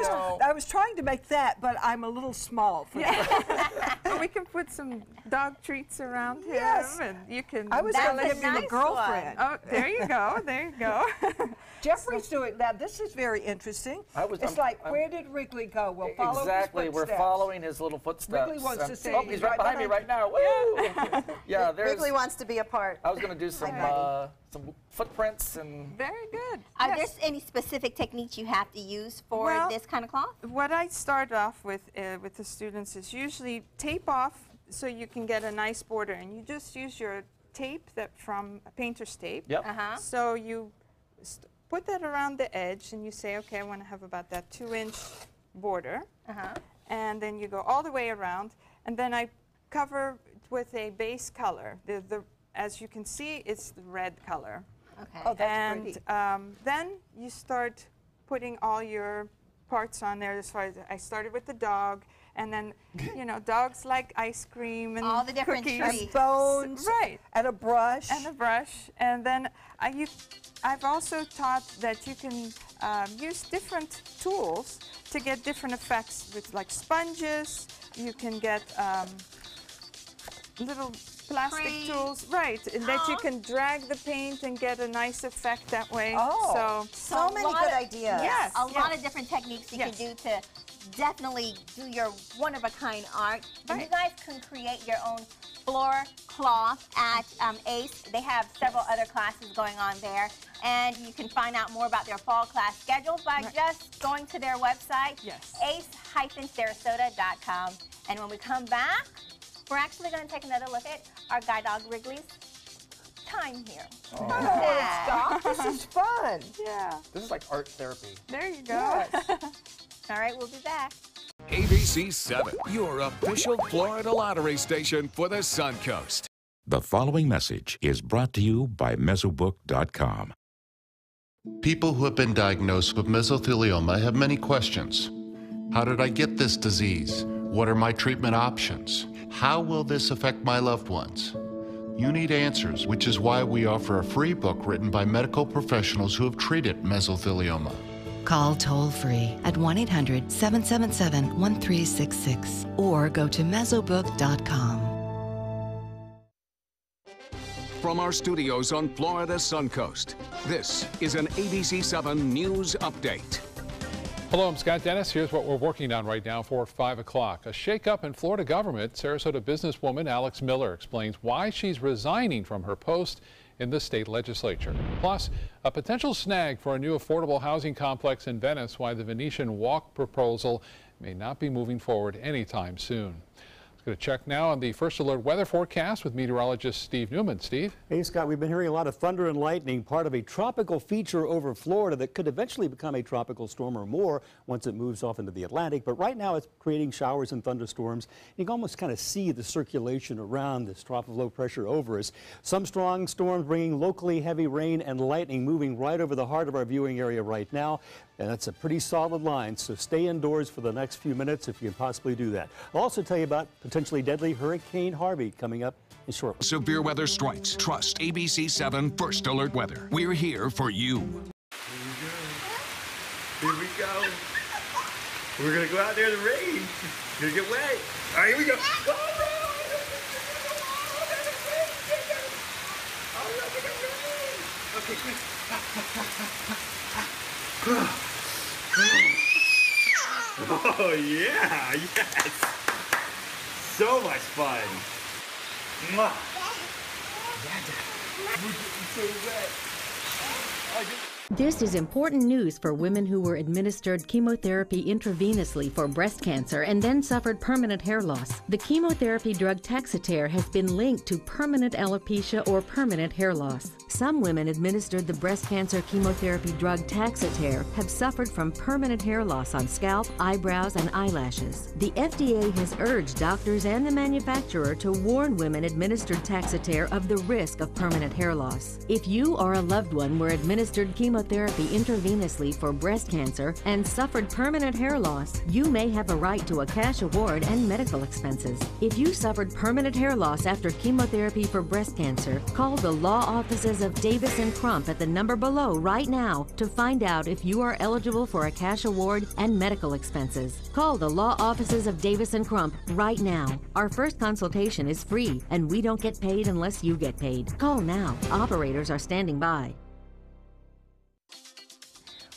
was trying to make that, but I'm a little small for that. We can put some dog treats around him, and you can. I was going to give him a girlfriend. Oh, there you go. There you go. Jeffrey's doing that. This is very interesting. It's like, where did Wrigley go? We'll follow his footsteps. We're following his little footsteps. Wrigley wants to say. Oh, he's right behind me right now. Woo! Yeah, Wrigley wants to be a part. I was going to do some footprints and. Very good. Are there any specific techniques you have to use for this kind of cloth? What I start off with the students is usually tape off so you can get a nice border, and you just use your tape from painter's tape. Yep. So you put that around the edge, and you say, okay, I want to have about that 2-inch border. And then you go all the way around, and then I cover with a base color. As you can see, it's the red color. Okay. Oh, that's pretty. Then you start putting all your parts on there. As far as I started with the dog, and then you know, dogs like ice cream and all the different cookies, treats. Bones, and a brush, and then I've also taught that you can use different tools to get different effects with like sponges. You can get little plastic tools, that you can drag the paint and get a nice effect that way. So many good ideas. Yes, a lot of different techniques you can do to definitely do your one-of-a-kind art. And you guys can create your own floor cloth at ACE. They have several other classes going on there. And you can find out more about their fall class schedule by just going to their website, ace-sarasota.com. And when we come back, we're actually going to take another look at our guide dog Wrigley's time here. Stop. This is fun. Yeah. This is like art therapy. There you go. All right, we'll be back. ABC 7, your official Florida lottery station for the Suncoast. The following message is brought to you by Mesobook.com. People who have been diagnosed with mesothelioma have many questions. How did I get this disease? What are my treatment options? How will this affect my loved ones? You need answers, which is why we offer a free book written by medical professionals who have treated mesothelioma. Call toll-free at 1-800-777-1366 or go to Mesobook.com. From our studios on Florida's Suncoast, this is an ABC 7 News Update. Hello, I'm Scott Dennis. Here's what we're working on right now for 5 o'clock. A shakeup in Florida government. Sarasota businesswoman Alex Miller explains why she's resigning from her post in the state legislature. Plus, a potential snag for a new affordable housing complex in Venice, why the Venetian Walk proposal may not be moving forward anytime soon. Going to check now on the First Alert weather forecast with meteorologist Steve Newman. Steve? Hey, Scott, we've been hearing a lot of thunder and lightning, part of a tropical feature over Florida that could eventually become a tropical storm or more once it moves off into the Atlantic. But right now it's creating showers and thunderstorms. You can almost kind of see the circulation around this trough of low pressure over us. Some strong storms bringing locally heavy rain and lightning moving right over the heart of our viewing area right now. And that's a pretty solid line, so stay indoors for the next few minutes if you can possibly do that. I'll also tell you about potentially deadly Hurricane Harvey coming up in short. Severe weather strikes. Trust ABC 7 First Alert Weather. We're here for you. Here we go. We're going to go out there in the rain. You're going to get wet. All right, here we go. Okay, quick. Oh, yeah, yes. So much fun. Mwah. We're getting so wet. This is important news for women who were administered chemotherapy intravenously for breast cancer and then suffered permanent hair loss. The chemotherapy drug Taxotere has been linked to permanent alopecia or permanent hair loss. Some women administered the breast cancer chemotherapy drug Taxotere have suffered from permanent hair loss on scalp, eyebrows, and eyelashes. The FDA has urged doctors and the manufacturer to warn women administered Taxotere of the risk of permanent hair loss. If you or a loved one were administered chemotherapy intravenously for breast cancer and suffered permanent hair loss, you may have a right to a cash award and medical expenses. If you suffered permanent hair loss after chemotherapy for breast cancer, call the law offices of Davis & Crump at the number below right now to find out if you are eligible for a cash award and medical expenses. Call the law offices of Davis & Crump right now. Our first consultation is free, and we don't get paid unless you get paid. Call now. Operators are standing by.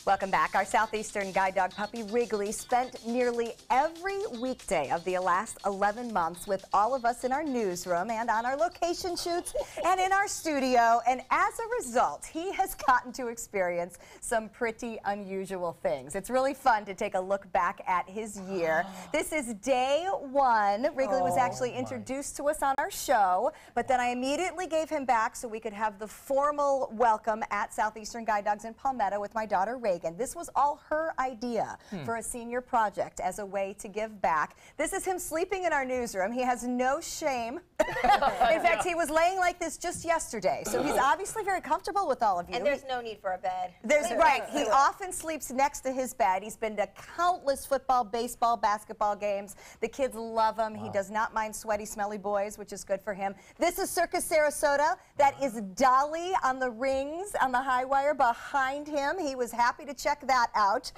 Welcome back. Our southeastern guide dog puppy Wrigley spent nearly every weekday of the last 11 months with all of us in our newsroom and on our location shoots and in our studio. And as a result, he has gotten to experience some pretty unusual things. It's really fun to take a look back at his year. This is day one. Wrigley was actually introduced to us on our show, but then I immediately gave him back so we could have the formal welcome at Southeastern Guide Dogs in Palmetto with my daughter Reagan. This was all her idea for a senior project as a way to give back. This is him sleeping in our newsroom. He has no shame. In fact, he was laying like this just yesterday, so he's obviously very comfortable with all of you. And there's no need for a bed. Right. He often sleeps next to his bed. He's been to countless football, baseball, basketball games. The kids love him. He does not mind sweaty, smelly boys, which is good for him. This is Circus Sarasota. That is Dolly on the rings on the high wire behind him. He was happy to check that out.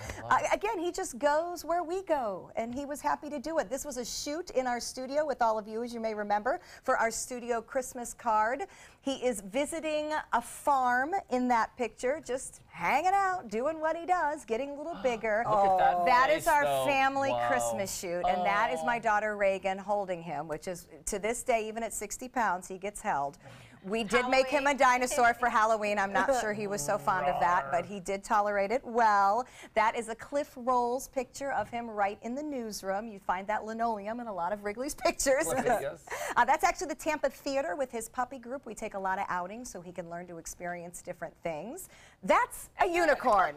Again, he just goes where we go, and he was happy to do it. This was a shoot in our studio with all of you, as you may remember, for our studio Christmas card. He is visiting a farm in that picture, just hanging out, doing what he does, getting a little bigger. Look at that That face, is our though. family Wow. Christmas shoot, and that is my daughter Reagan holding him, which is, to this day, even at 60 pounds, he gets held. We did make him a dinosaur for Halloween. I'm not sure he was so fond of that, but he did tolerate it well. That is a Cliff Rolls picture of him right in the newsroom. You find that linoleum in a lot of Wrigley's pictures. That's actually the Tampa Theater with his puppy group. We take a lot of outings so he can learn to experience different things. That's a unicorn.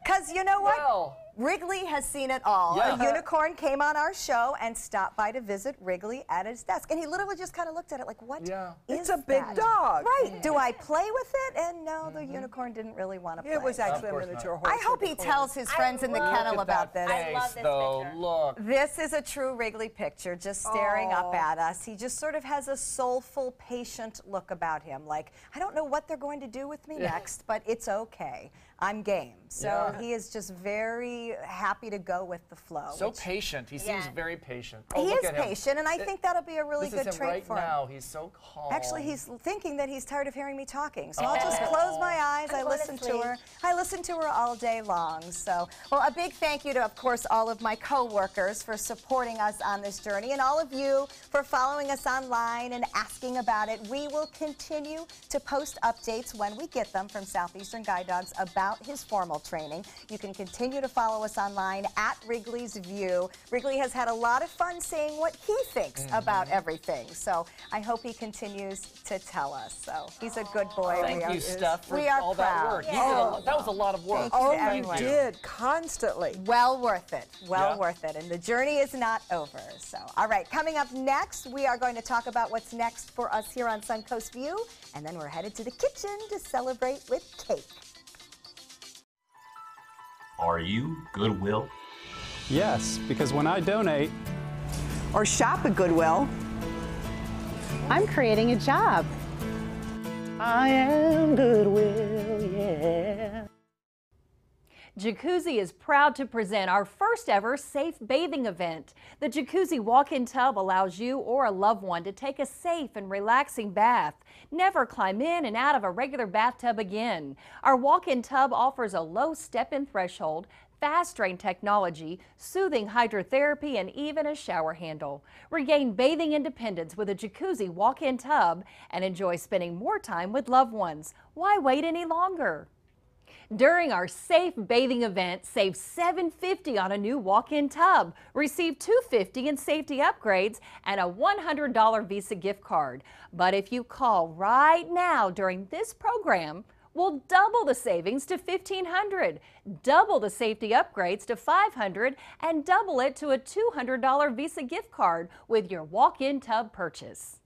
Because you know what? Well, Wrigley has seen it all. Yeah. A unicorn came on our show and stopped by to visit Wrigley at his desk. And he literally just kind of looked at it like, what is It's a big dog. Right. Do I play with it? And no, the unicorn didn't really want to play. It was actually a miniature horse. I hope he tells his friends in the kennel about this. I love this picture. Look. This is a true Wrigley picture, just staring up at us. He just sort of has a soulful, patient look about him. Like, I don't know what they're going to do with me next, but it's okay. I'm game. So he is just very happy to go with the flow. So patient. He seems very patient. He is patient, and I think that'll be a really good this is him trait right for him. now. He's so calm. Actually, he's thinking that he's tired of hearing me talking. So I'll just close my eyes. I listen to her. I listen to her all day long. So, well, a big thank you to, of course, all of my co-workers for supporting us on this journey, and all of you for following us online and asking about it. We will continue to post updates when we get them from Southeastern Guide Dogs about his formal training. You can continue to follow us online at Wrigley's View. Wrigley has had a lot of fun saying what he thinks about everything. So I hope he continues to tell us. So he's a good boy. Thank you, Steph, for we are all proud. that work. That was a lot of work. Thank You did, constantly. Well worth it. Well worth it. And the journey is not over. So, all right, coming up next, we are going to talk about what's next for us here on Suncoast View. And then we're headed to the kitchen to celebrate with cake. Are you Goodwill? Yes, because when I donate or shop at Goodwill, I'm creating a job. I am Goodwill, yeah. Jacuzzi is proud to present our first ever safe bathing event. The Jacuzzi walk-in tub allows you or a loved one to take a safe and relaxing bath. Never climb in and out of a regular bathtub again. Our walk-in tub offers a low step-in threshold, fast drain technology, soothing hydrotherapy, and even a shower handle. Regain bathing independence with a Jacuzzi walk-in tub and enjoy spending more time with loved ones. Why wait any longer? During our safe bathing event, save $750 on a new walk-in tub. Receive $250 in safety upgrades and a $100 Visa gift card. But if you call right now during this program, we'll double the savings to $1,500, double the safety upgrades to $500, and double it to a $200 Visa gift card with your walk-in tub purchase.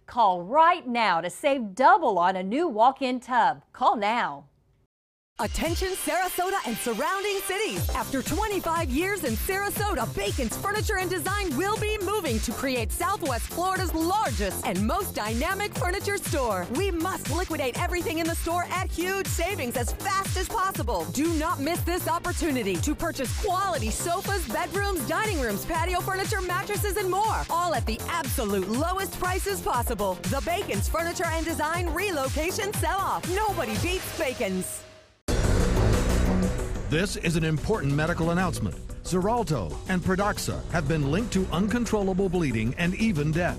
Call right now to save double on a new walk-in tub. Call now. Attention Sarasota and surrounding cities. After 25 years in Sarasota, Bacon's Furniture and Design will be moving to create Southwest Florida's largest and most dynamic furniture store. We must liquidate everything in the store at huge savings as fast as possible. Do not miss this opportunity to purchase quality sofas, bedrooms, dining rooms, patio furniture, mattresses, and more. All at the absolute lowest prices possible. The Bacon's Furniture and Design relocation sell-off. Nobody beats Bacon's. This is an important medical announcement. Xarelto and Pradaxa have been linked to uncontrollable bleeding and even death.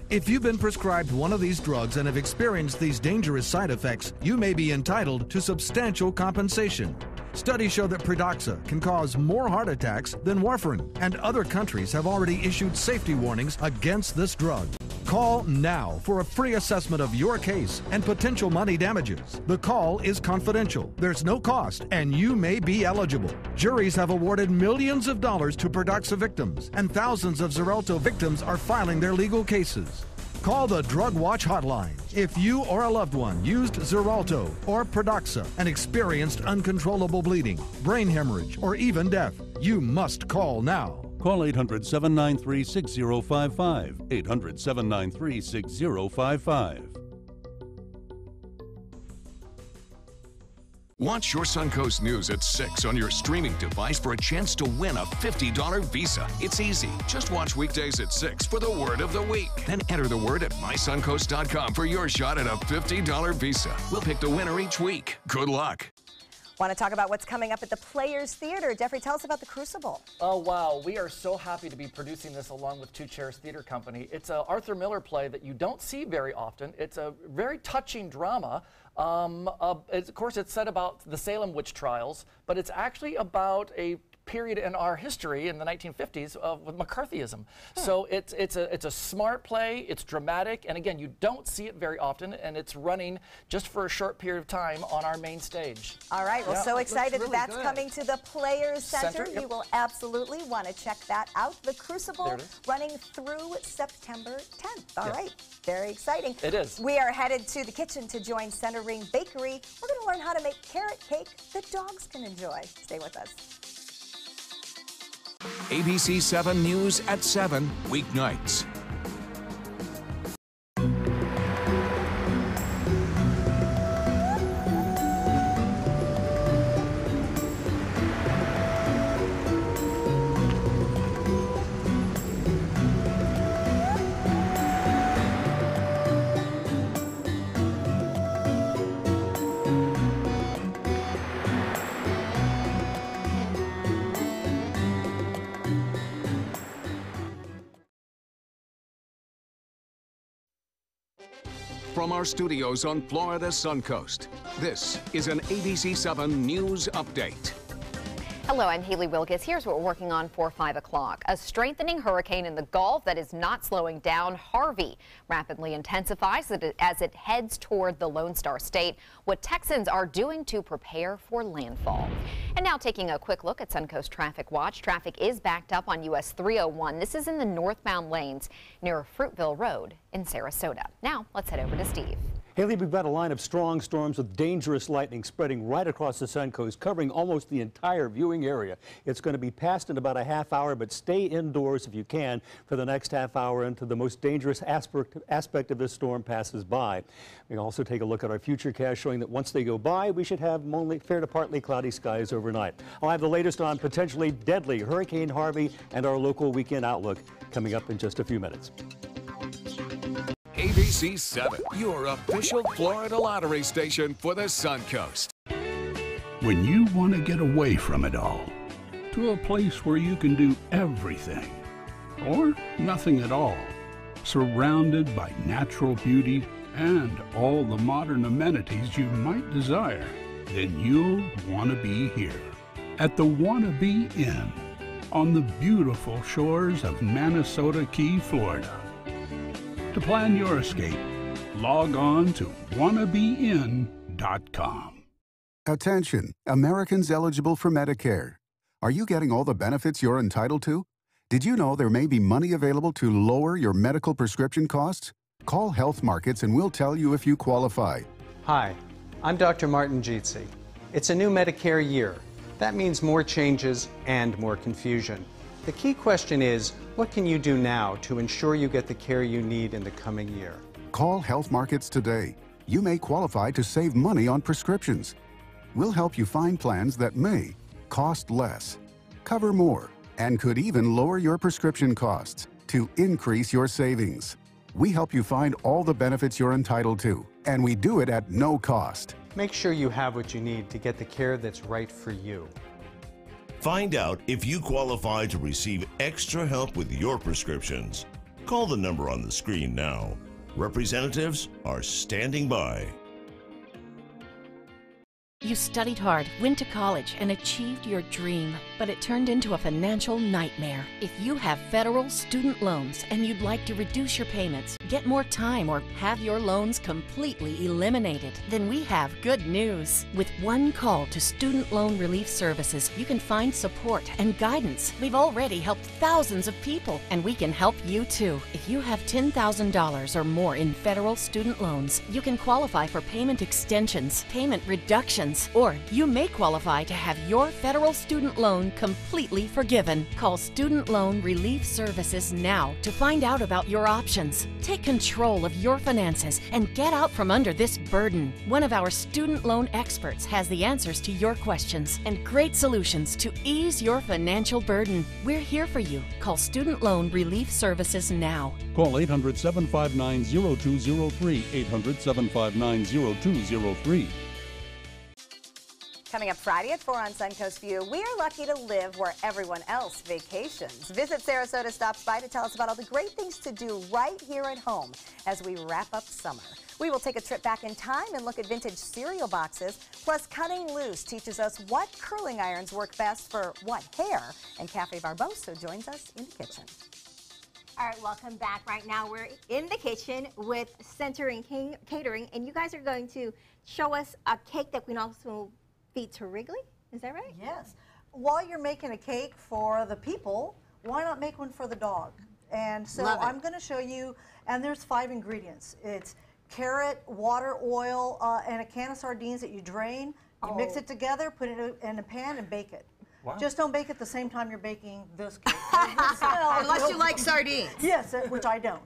If you've been prescribed one of these drugs and have experienced these dangerous side effects, you may be entitled to substantial compensation. Studies show that Pradaxa can cause more heart attacks than warfarin, and other countries have already issued safety warnings against this drug. Call now for a free assessment of your case and potential money damages. The call is confidential, there's no cost, and you may be eligible. Juries have awarded millions of dollars to Pradaxa victims, and thousands of Xarelto victims are filing their legal cases. Call the Drug Watch hotline if you or a loved one used Xarelto or Pradaxa and experienced uncontrollable bleeding, brain hemorrhage, or even death. You must call now. Call 800-793-6055. 800-793-6055. Watch your Suncoast News at 6 on your streaming device for a chance to win a $50 Visa. It's easy. Just watch weekdays at 6 for the word of the week. Then enter the word at mysuncoast.com for your shot at a $50 Visa. We'll pick the winner each week. Good luck. Want to talk about what's coming up at the Players Theater. Jeffrey, tell us about the Crucible. Oh, wow. We are so happy to be producing this along with Two Chairs Theater Company. It's an Arthur Miller play that you don't see very often. It's a very touching drama. Of course, it's set about the Salem witch trials, but it's actually about a period in our history in the 1950s with McCarthyism. So it's a smart play, it's dramatic, and again, you don't see it very often, and it's running just for a short period of time on our main stage. All right, well, so excited really that's good. coming to the Players Center. Yep. You will absolutely want to check that out. The Crucible running through September 10th. All right, very exciting. It is. We are headed to the kitchen to join Center Ring Bakery. We're going to learn how to make carrot cake that dogs can enjoy. Stay with us. ABC 7 News at 7, weeknights. From our studios on Florida's Suncoast, this is an ABC 7 News Update. Hello, I'm Haley Wilkes. Here's what we're working on for 5 o'clock. A strengthening hurricane in the Gulf that is not slowing down. Harvey rapidly intensifies as it heads toward the Lone Star State. What Texans are doing to prepare for landfall. And now taking a quick look at Suncoast Traffic Watch. Traffic is backed up on US 301. This is in the northbound lanes near Fruitville Road in Sarasota. Now let's head over to Steve. Haley, we've got a line of strong storms with dangerous lightning spreading right across the Suncoast, covering almost the entire viewing area. It's going to be passed in about a half hour, but stay indoors if you can for the next half hour until the most dangerous aspect of this storm passes by. We can also take a look at our futurecast showing that once they go by, we should have only fair to partly cloudy skies overnight. I'll have the latest on potentially deadly Hurricane Harvey and our local weekend outlook coming up in just a few minutes. ABC 7, your official Florida lottery station for the Suncoast. When you want to get away from it all, to a place where you can do everything, or nothing at all, surrounded by natural beauty and all the modern amenities you might desire, then you'll want to be here at the Wanna Be Inn on the beautiful shores of Manasota Key, Florida. To plan your escape, log on to wannabein.com. Attention, Americans eligible for Medicare. Are you getting all the benefits you're entitled to? Did you know there may be money available to lower your medical prescription costs? Call Health Markets and we'll tell you if you qualify. Hi, I'm Dr. Martin Jeetsi. It's a new Medicare year. That means more changes and more confusion. The key question is, what can you do now to ensure you get the care you need in the coming year? Call Health Markets today. You may qualify to save money on prescriptions. We'll help you find plans that may cost less, cover more, and could even lower your prescription costs to increase your savings. We help you find all the benefits you're entitled to, and we do it at no cost. Make sure you have what you need to get the care that's right for you. Find out if you qualify to receive extra help with your prescriptions. Call the number on the screen now. Representatives are standing by. You studied hard, went to college, and achieved your dream, but it turned into a financial nightmare. If you have federal student loans and you'd like to reduce your payments, get more time, or have your loans completely eliminated, then we have good news. With one call to Student Loan Relief Services, you can find support and guidance. We've already helped thousands of people, and we can help you too. If you have $10,000 or more in federal student loans, you can qualify for payment extensions, payment reductions, or you may qualify to have your federal student loan completely forgiven. Call Student Loan Relief Services now to find out about your options. Take control of your finances and get out from under this burden. One of our student loan experts has the answers to your questions and great solutions to ease your financial burden. We're here for you. Call Student Loan Relief Services now. Call 800-759-0203, 800-759-0203. Coming up Friday at 4 on Suncoast View, we are lucky to live where everyone else vacations. Visit Sarasota stops by to tell us about all the great things to do right here at home as we wrap up summer. We will take a trip back in time and look at vintage cereal boxes. Plus, Cutting Loose teaches us what curling irons work best for what hair. And Cafe Barbosa joins us in the kitchen. All right, welcome back. Right now we're in the kitchen with Centering Catering, and you guys are going to show us a cake that we can also feed to Wrigley. Is that right? Yes. While you're making a cake for the people, why not make one for the dog? And so I'm going to show you, and there's 5 ingredients. It's carrot, water, oil, and a can of sardines that you drain. You mix it together, put it in a pan, and bake it. Wow. Just don't bake it the same time you're baking this cake. Unless you like sardines. Yes, which I don't.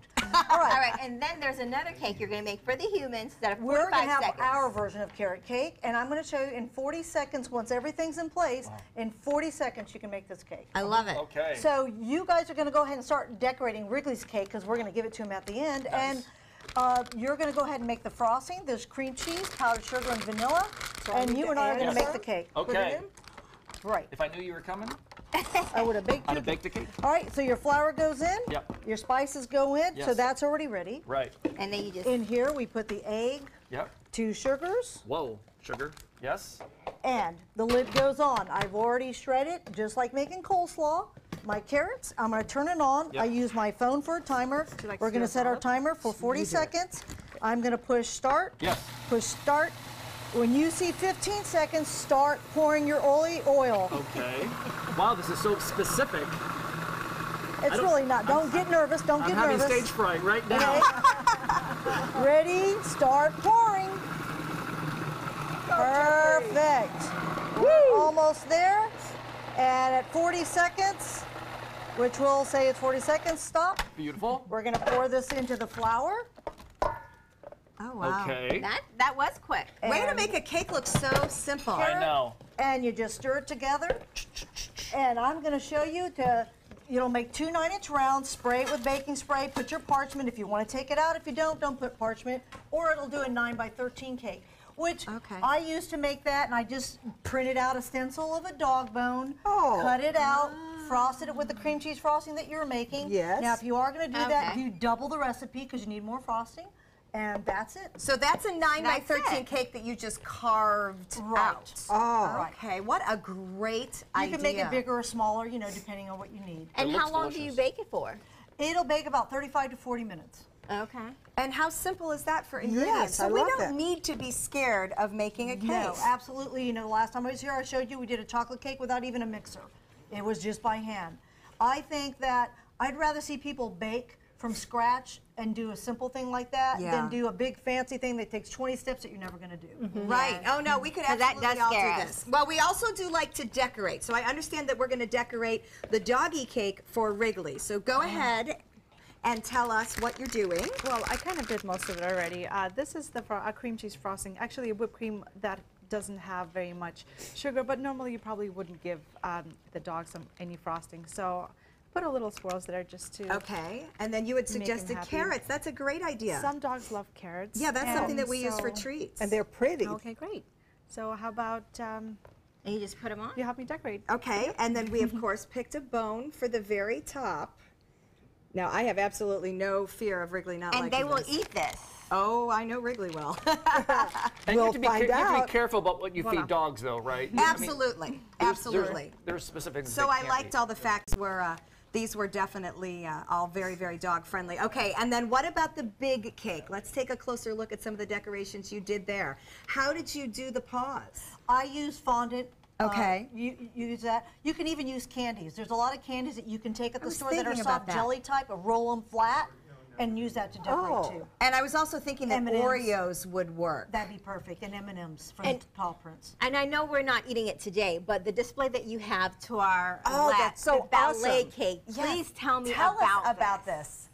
All right, and then there's another cake you're going to make for the humans that are 45 We're going to have seconds. our version of carrot cake, and I'm going to show you in 40 seconds, once everything's in place, in 40 seconds you can make this cake. I love it. Okay. So you guys are going to go ahead and start decorating Wrigley's cake because we're going to give it to him at the end. Nice. And you're going to go ahead and make the frosting. There's cream cheese, powdered sugar, and vanilla. And you and I are going to make the cake. Okay. Put it in. Right. If I knew you were coming, I would have baked I'd have baked the cake. All right, so your flour goes in. Yep. Your spices go in, so Yes. that's already ready. Right. And then you just... In here, we put the egg, Yep. 2 sugars, Whoa. Sugar. Yes. and the lid goes on. I've already shredded, just like making coleslaw. My carrots, I'm going to turn it on. Yep. I use my phone for a timer. We're going to set our timer for 40 seconds. I'm going to push start. Yes. Push start. When you see 15 seconds, start pouring your oil. Okay. Wow, this is so specific. It's really not. Don't get nervous. Don't get nervous. I'm having stage fright right now. Okay. Ready? Start pouring. Perfect. We're almost there. And at 40 seconds, which we'll say it's 40 seconds, stop. Beautiful. We're going to pour this into the flour. Oh, wow. Okay. That was quick. Way to make a cake look so simple. I know. And you just stir it together. And I'm going to show you to, make 2 9-inch rounds, spray it with baking spray, put your parchment. If you want to take it out, if you don't put parchment, or it'll do a 9 by 13 cake, which I used to make that, and I just printed out a stencil of a dog bone, cut it out, frosted it with the cream cheese frosting that you were making. Yes. Now, if you are going to do that, do double the recipe because you need more frosting. And that's it. So that's a 9 by 13 cake that you just carved out. Oh. Okay. What a great idea. You can make it bigger or smaller, depending on what you need. And how long do you bake it for? It'll bake about 35 to 40 minutes. Okay. And how simple is that for ingredients? So we don't need to be scared of making a cake. No, absolutely. The last time I was here, I showed you we did a chocolate cake without even a mixer. It was just by hand. I think that I'd rather see people bake from scratch and do a simple thing like that than do a big fancy thing that takes 20 steps that you're never going to do. Right. Oh, no, we could absolutely all do this. Well, we also do like to decorate. So I understand that we're going to decorate the doggy cake for Wrigley. So go ahead and tell us what you're doing. Well, I kind of did most of it already. This is the cream cheese frosting, actually a whipped cream that doesn't have very much sugar, but normally you probably wouldn't give the dog any frosting. So put a little swirls there just to and then you had suggested carrots. That's a great idea. Some dogs love carrots. Yeah, that's something that we use for treats. And they're pretty. Okay, great. So how about and you just put them on? You help me decorate. Okay, and then we of course picked a bone for the very top. Now I have absolutely no fear of Wrigley not liking this. And they will eat this. Oh, I know Wrigley will. And you have to be careful about what you feed dogs, though, right? Absolutely, absolutely. There's specific things. So I liked all the facts were these were definitely all very, very dog friendly. Okay, and then what about the big cake? Let's take a closer look at some of the decorations you did there. How did you do the paws? I use fondant. Okay. You use that. You can even use candies. There's a lot of candies that you can take at the store that are thinking about soft that. jelly type, and roll them flat, and use that to decorate too. And I was also thinking that M&Ms. Oreos would work. That'd be perfect, and M&Ms for the paw prints. And I know we're not eating it today, but the display that you have to our that's so the ballet awesome. cake. Yes. Please tell me Tell us about this.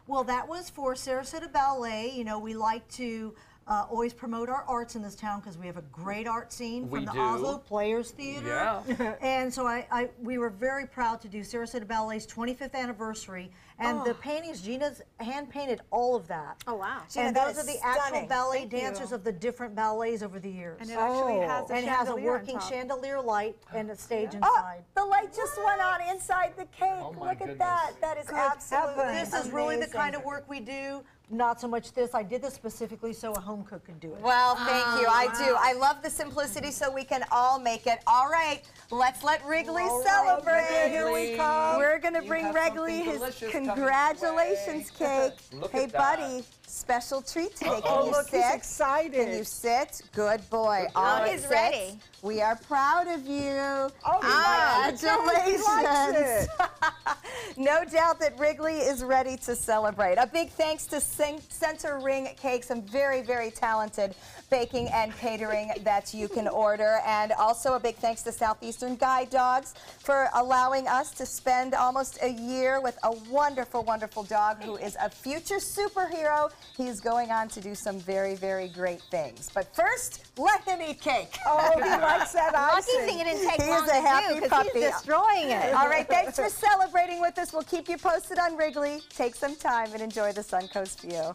Well, that was for Sarasota Ballet. We like to always promote our arts in this town because we have a great art scene from the Oslo Players Theater. Yeah. And so we were very proud to do Sarasota Ballet's 25th anniversary. And the paintings, Gina's hand painted all of that. Oh, wow. Gina, and those are the actual ballet dancers of the different ballets over the years. And it actually has a and it has a chandelier on working top. chandelier light and a stage inside. The light just went on inside the cake. Oh my Look goodness. at that. That is absolutely This is really the kind of work we do. not so much this. I did this specifically so a home cook could do it. Well, thank you. I do. I love the simplicity so we can all make it. All right, let's let Wrigley celebrate. Here we come. We're going to bring Wrigley his congratulations cake. Hey, buddy, special treat today. Can you look, sit? he's excited. Can you sit? Good boy. All right, he's sit. ready. We are proud of you. Congratulations. No doubt that Wrigley is ready to celebrate. A big thanks to Center Ring Cake, some very, very talented baking and catering that you can order. And also a big thanks to Southeastern Guide Dogs for allowing us to spend almost a year with a wonderful, wonderful dog who is a future superhero. He is going on to do some very, very great things. But first, let him eat cake. Oh, he likes that icing. Lucky thing it didn't take He long is a happy to do because puppy. he's destroying it. All right, thanks for celebrating with us. We'll keep you posted on Wrigley. Take some time and enjoy the Suncoast view.